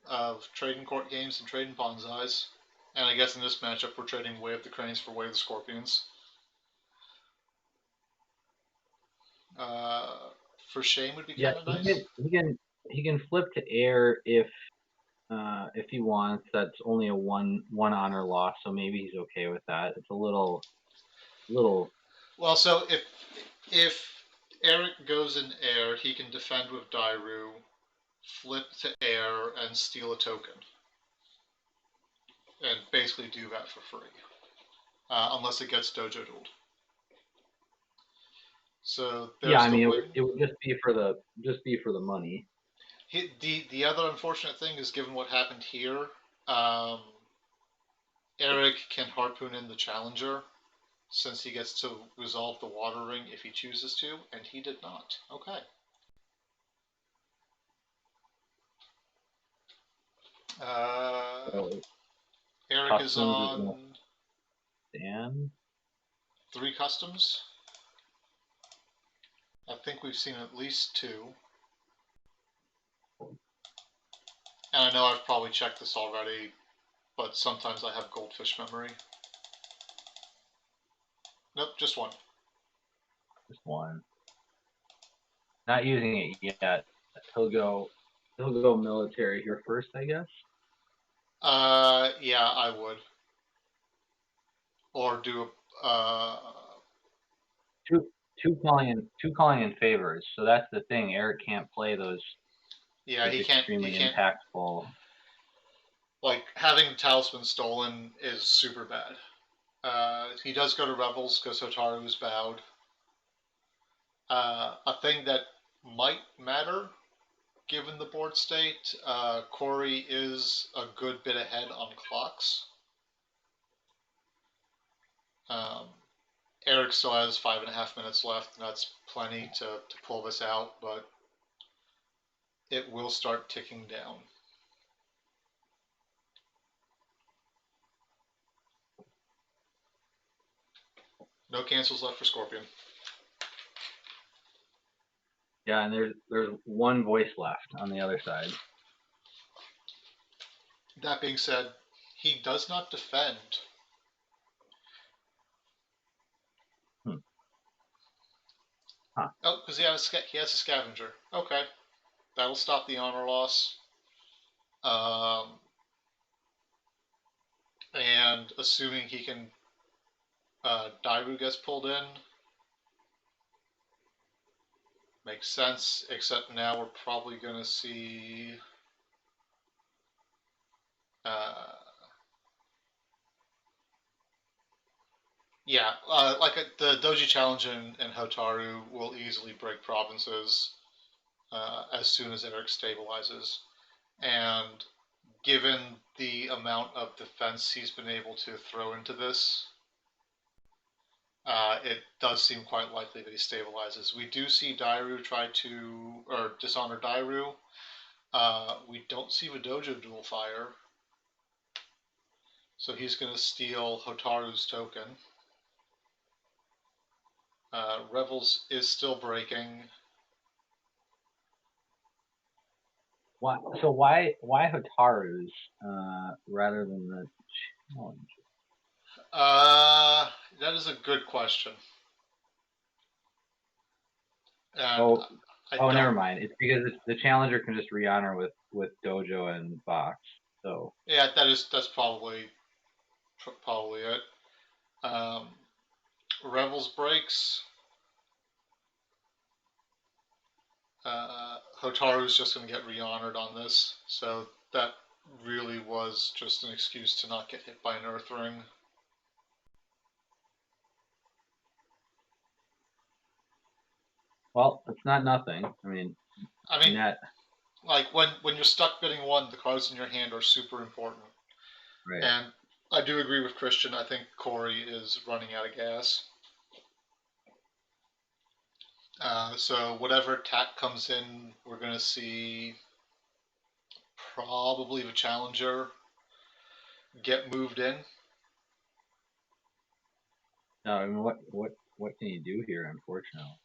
of trading court games and trading bonsais. And I guess in this matchup, we're trading Way of the Cranes for Way of the Scorpions. For Shane would be kind of nice.
He can flip to air if he wants. That's only a one honor loss, so maybe he's okay with that. It's a little.
Well, so if Eric goes in air, he can defend with Dairu, flip to air, and steal a token, and basically do that for free, unless it gets dojo dueled. So
yeah, I mean, it would just be for the money.
The other unfortunate thing is, given what happened here, Eric can harpoon in the challenger, since he gets to resolve the water ring if he chooses to, and he did not. Okay. Eric is on
Dan?
3 customs. I think we've seen at least 2. And I know I've probably checked this already, but sometimes I have goldfish memory. Nope, just 1.
Just 1. Not using it yet. He'll go military here first, I guess.
Yeah, I would. Or do
two calling in favors. So that's the thing. Eric can't play those.
Yeah, he can't.
Extremely impactful.
like having Talisman stolen is super bad. He does go to Rebels because Hotaru is bowed. A thing that might matter given the board state, KCoorey is a good bit ahead on clocks. Um, Eric still has 5.5 minutes left, and that's plenty to pull this out, but it will start ticking down. No cancels left for Scorpion.
Yeah, and there's one voice left on the other side.
That being said, he does not defend.
Huh.
Oh, because he has a scavenger. Okay, that'll stop the honor loss. And assuming he can, Dairu gets pulled in. Makes sense, except now we're probably going to see the Doji Challenge and Hotaru will easily break provinces as soon as Eric stabilizes. And given the amount of defense he's been able to throw into this, it does seem quite likely that he stabilizes. We do see Dairu try to, or dishonor Dairu. We don't see the Dojo dual fire. So he's going to steal Hotaru's token. Revels is still breaking.
Why Hotaru's rather than the challenge?
That is a good question.
And never mind. It's because the challenger can just re-honor with Dojo and Box. So
yeah, that's probably it. Revels breaks. Hotaru's just going to get re-honored on this, so that really was just an excuse to not get hit by an Earth Ring.
Well, it's not nothing. I mean, net.
Like when you're stuck bidding one, the cards in your hand are super important.
Right.
And I do agree with Christian. I think KCoorey is running out of gas. So whatever attack comes in, we're going to see probably the challenger get moved in.
No, I mean, what can you do here? Unfortunately.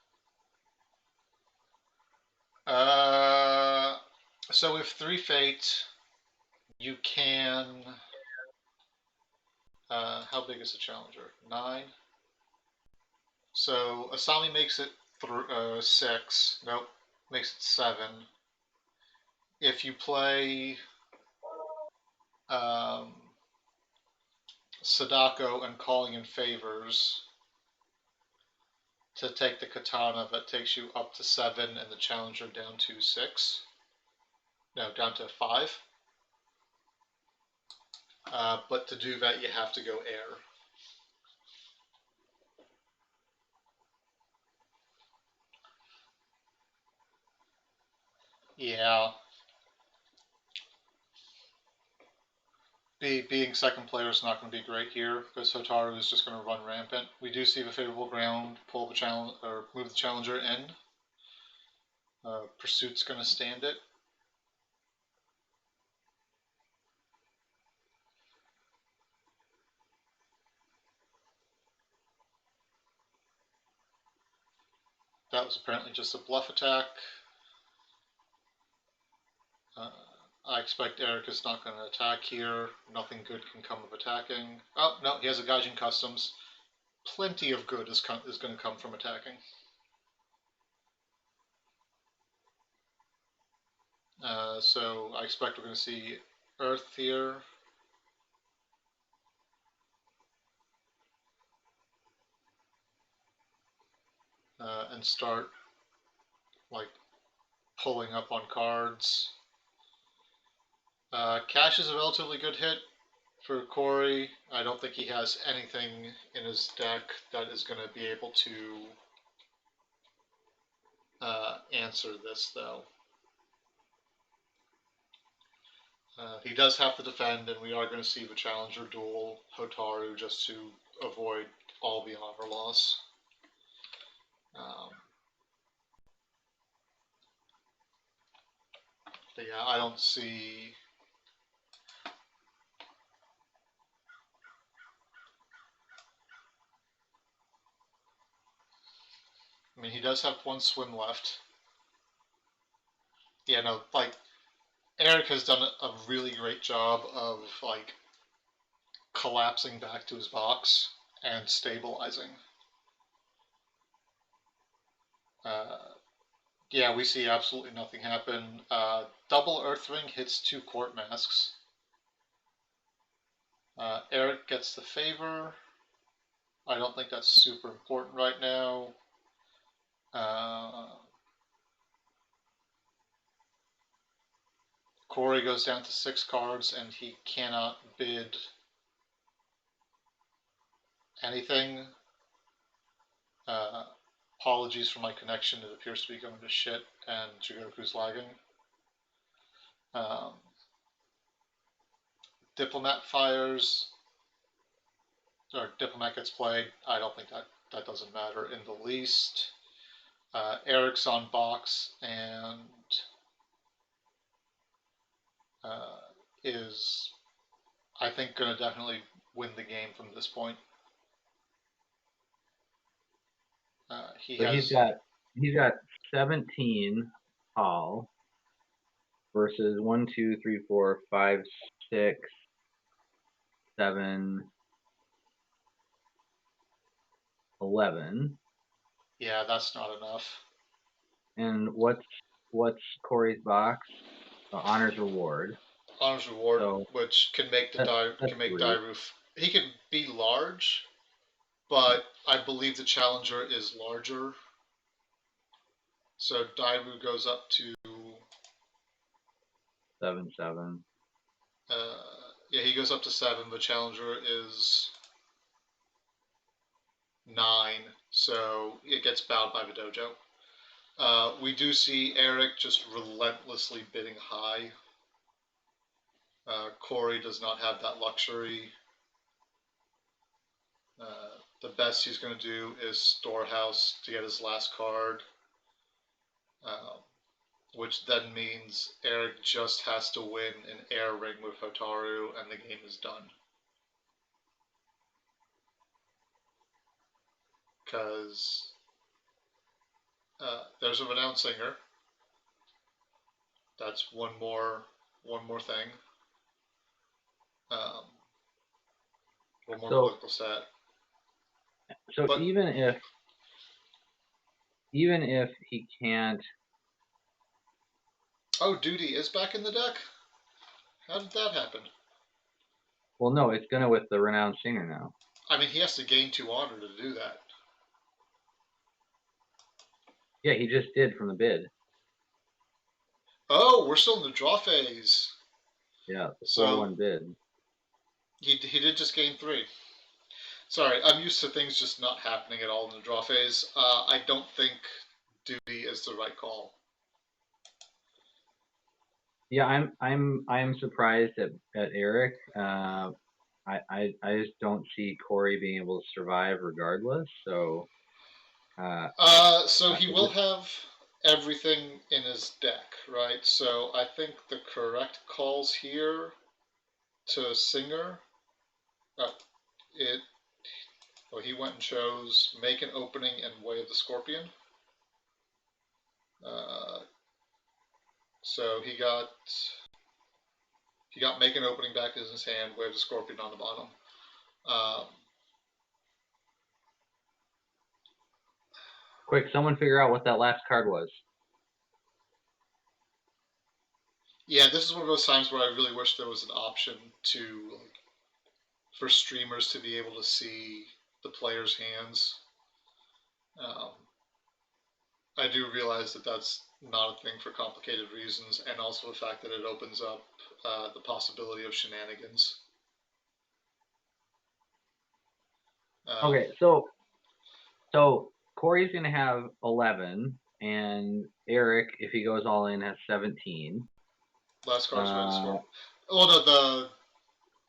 So with 3 fate, you can. How big is the challenger? 9. So Asami makes it 6. Nope, makes it 7. If you play Sadako and Calling in Favors to take the katana, that takes you up to 7 and the challenger down to 6. No, down to 5. But to do that, you have to go air. Yeah. Being second player is not going to be great here because Hotaru is just going to run rampant. We do see the favorable ground, pull the challenge or move the challenger in. Pursuit's going to stand it. That was apparently just a bluff attack. I expect Eric is not going to attack here. Nothing good can come of attacking. Oh, no, he has a Gaijin Customs. Plenty of good is going to come from attacking. So I expect we're going to see Earth here. And start like pulling up on cards. Cash is a relatively good hit for KCoorey. I don't think he has anything in his deck that is going to be able to answer this, though. He does have to defend, and we are going to see the Challenger duel Hotaru just to avoid all the honor loss. But yeah, I don't see. I mean, he does have one swim left. Yeah, no, like, Eric has done a really great job of, like, collapsing back to his box and stabilizing. Yeah, we see absolutely nothing happen. Double Earthring hits 2 court masks. Eric gets the favor. I don't think that's super important right now. KCoorey goes down to 6 cards, and he cannot bid anything. Apologies for my connection. It appears to be going to shit, and Jigoku's lagging. Diplomat fires, or Diplomat gets played. I don't think that doesn't matter in the least. Eric's on box and is, I think, going to definitely win the game from this point.
He's got 17 Paul versus 1, 2, 3, 4, 5, 6, 7, 11.
Yeah, that's not enough.
And what's KCoorey's box? Honors reward.
Honors reward, so which can make the die roof. He can be large, but I believe the challenger is larger. So Dairu goes up to
7, 7.
Yeah, he goes up to 7. The challenger is 9, so it gets bowed by the dojo. We do see Eric just relentlessly bidding high. KCoorey does not have that luxury. The best he's going to do is Storehouse to get his last card, which then means Eric just has to win an air ring with Hotaru, and the game is done. Because there's a renowned singer. That's one more thing. One more political set.
So but, even if he can't.
Oh, Duty is back in the deck? How did that happen?
Well, no, it's gonna with the renowned singer now.
I mean, he has to gain 2 honor to do that.
Yeah, he just did from the bid.
Oh, we're still in the draw phase.
Yeah, the 4-1 bid.
He did just gain 3. Sorry, I'm used to things just not happening at all in the draw phase. I don't think Duty is the right call.
Yeah, I'm surprised at Eric. I just don't see KCoorey being able to survive regardless. So.
So he will have everything in his deck, right? So I think the correct calls here to Singer. He went and chose Make an Opening and Way of the Scorpion. So he got Make an Opening back in his hand, Way of the Scorpion on the bottom.
Quick, someone figure out what that last card was.
Yeah, this is one of those times where I really wish there was an option for streamers to be able to see the players' hands. I do realize that that's not a thing for complicated reasons, and also the fact that it opens up the possibility of shenanigans.
Okay, so Corey's gonna have 11, and Eric, if he goes all in, has 17.
Last card's way to score. Oh no,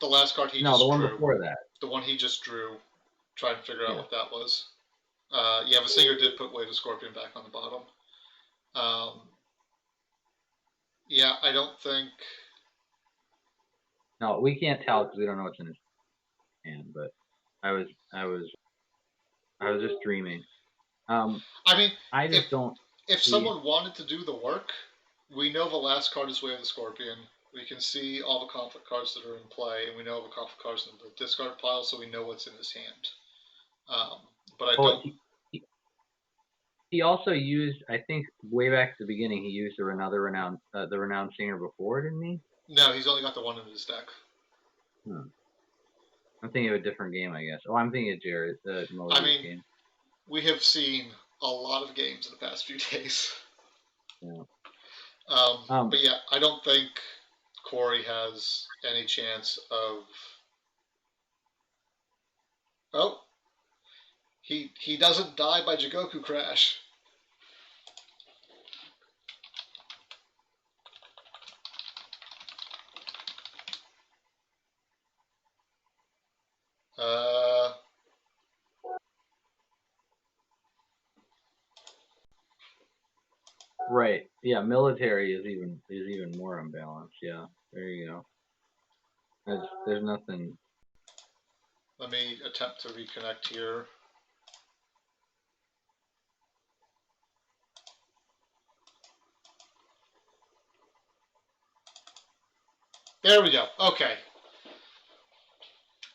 the last card he
No,
just
the one
drew.
before that.
The one he just drew. Try and figure out
Yeah.
what that was. Yeah, the singer did put Way to Scorpion back on the bottom. Yeah, I don't think.
No, we can't tell because we don't know what's in his hand. But I was just dreaming.
I mean,
I just don't.
If someone wanted to do the work, we know the last card is Way of the Scorpion. We can see all the conflict cards that are in play, and we know the conflict cards in the discard pile, so we know what's in his hand. But I don't.
He also used, I think, way back at the beginning, he used the renowned singer before, didn't he?
No, he's only got the one in his deck.
I'm thinking of a different game, I guess. Oh, I'm thinking of Jared, the Moses game.
We have seen a lot of games in the past few days.
Yeah.
But yeah, I don't think Corey has any chance of. Oh, he doesn't die by Jigoku Crash.
Right. Yeah, military is even more unbalanced. Yeah. There you go. There's nothing.
Let me attempt to reconnect here. There we go. Okay.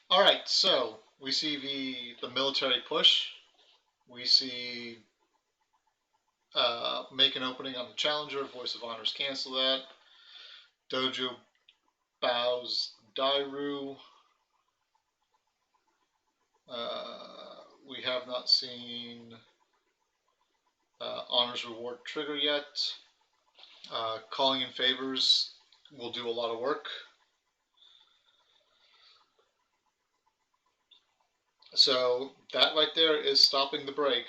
All right. So we see the military push. We see make an opening on the challenger. Voice of Honors cancel that. Dojo bows Dairu. We have not seen Honors Reward trigger yet. Calling in favors will do a lot of work. So that right there is stopping the break.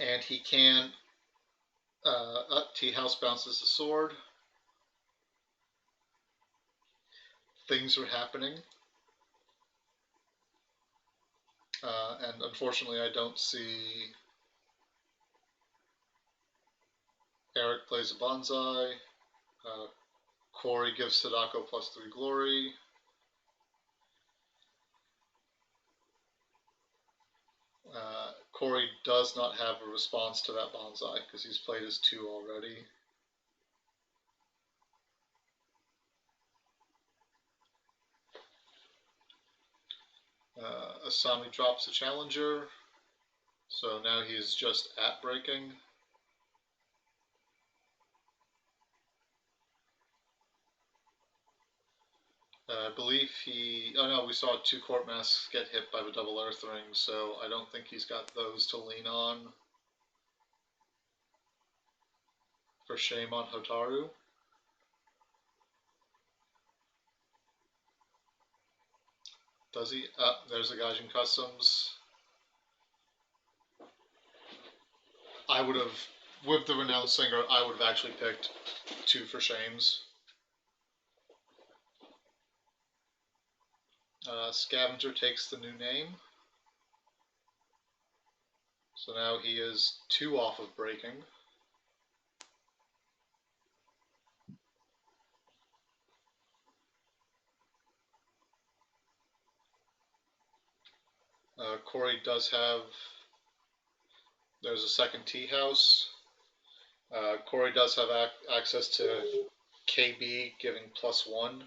And he can T-House bounces the sword. Things are happening. And unfortunately, I don't see Eric plays a bonsai. Corey gives Sadako +3 glory. Corey does not have a response to that bonsai because he's played his 2 already. Asami drops the challenger, so now he is just at breaking. I believe he. Oh no, we saw 2 court masks get hit by the double earth ring, so I don't think he's got those to lean on. For shame on Hotaru. Does he? There's a Gaijin Customs. I would have, with the Renowned Singer, I would have actually picked 2 for shames. Scavenger takes the new name. So now he is 2 off of breaking. Corey does have. There's a second tea house. Corey does have access to KB giving +1.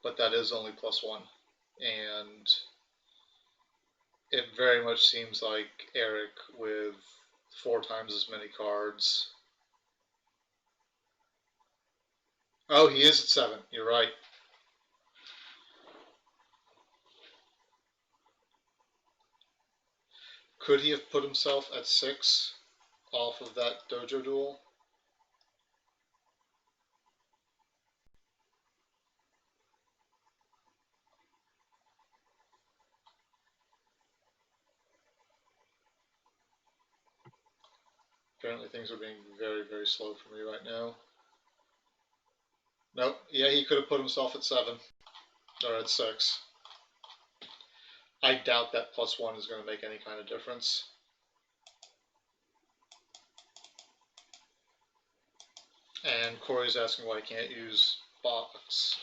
But that is only +1. And it very much seems like Eric with 4 times as many cards. Oh, he is at 7. You're right. Could he have put himself at 6 off of that dojo duel? Apparently things are being very, very slow for me right now. Nope. Yeah, he could have put himself at 7 or at 6. I doubt that +1 is going to make any kind of difference. And Corey's asking why I can't use box,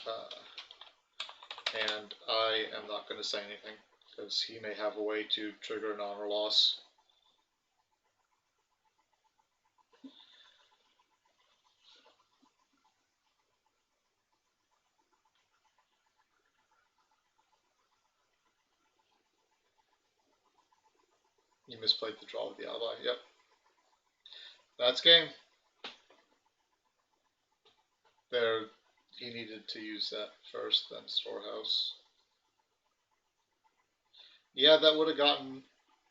and I am not going to say anything because he may have a way to trigger an honor loss. You misplayed the draw with the ally. Yep. That's game. There, he needed to use that first, then storehouse. Yeah, that would have gotten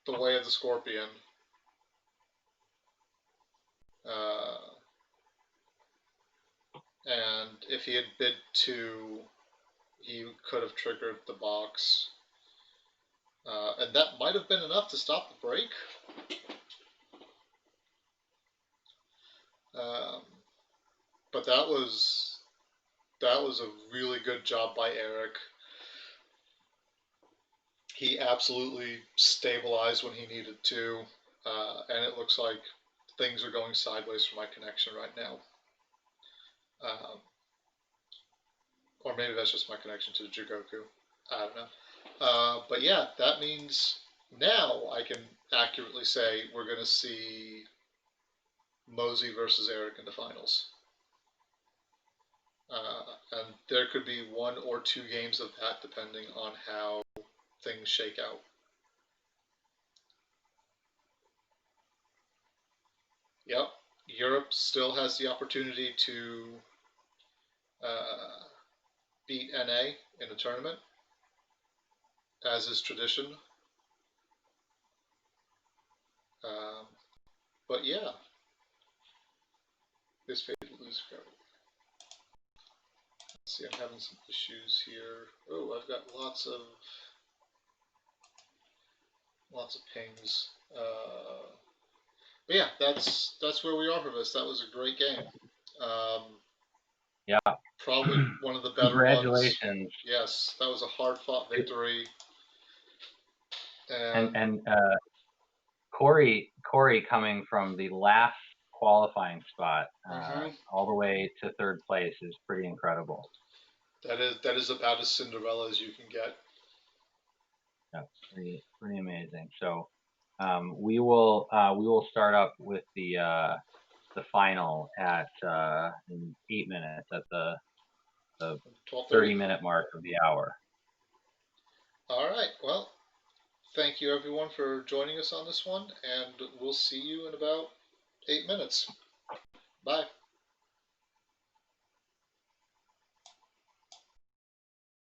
the way of the scorpion. And if he had bid 2, he could have triggered the box. And that might have been enough to stop the break. But that was a really good job by Eric. He absolutely stabilized when he needed to, and it looks like things are going sideways for my connection right now. Or maybe that's just my connection to Jigoku. I don't know. But yeah, that means now I can accurately say we're going to see Mosey versus Eric in the finals. And there could be 1 or 2 games of that depending on how things shake out. Yep, Europe still has the opportunity to beat NA in a tournament, as is tradition. But yeah, this fatal loser card. Let's see, I'm having some issues here. Oh, I've got lots of pings. But yeah, that's where we are for this. That was a great game.
Yeah.
Probably one of the better
Congratulations.
ones. Yes, that was a hard-fought victory.
And Corey coming from the last qualifying spot all the way to 3rd place is pretty incredible.
That is about as Cinderella as you can get.
Yeah, pretty amazing. So we will start up with the final at in 8 minutes at the 30-minute mark of the hour.
All right. Well, thank you everyone for joining us on this one, and we'll see you in about 8 minutes. Bye.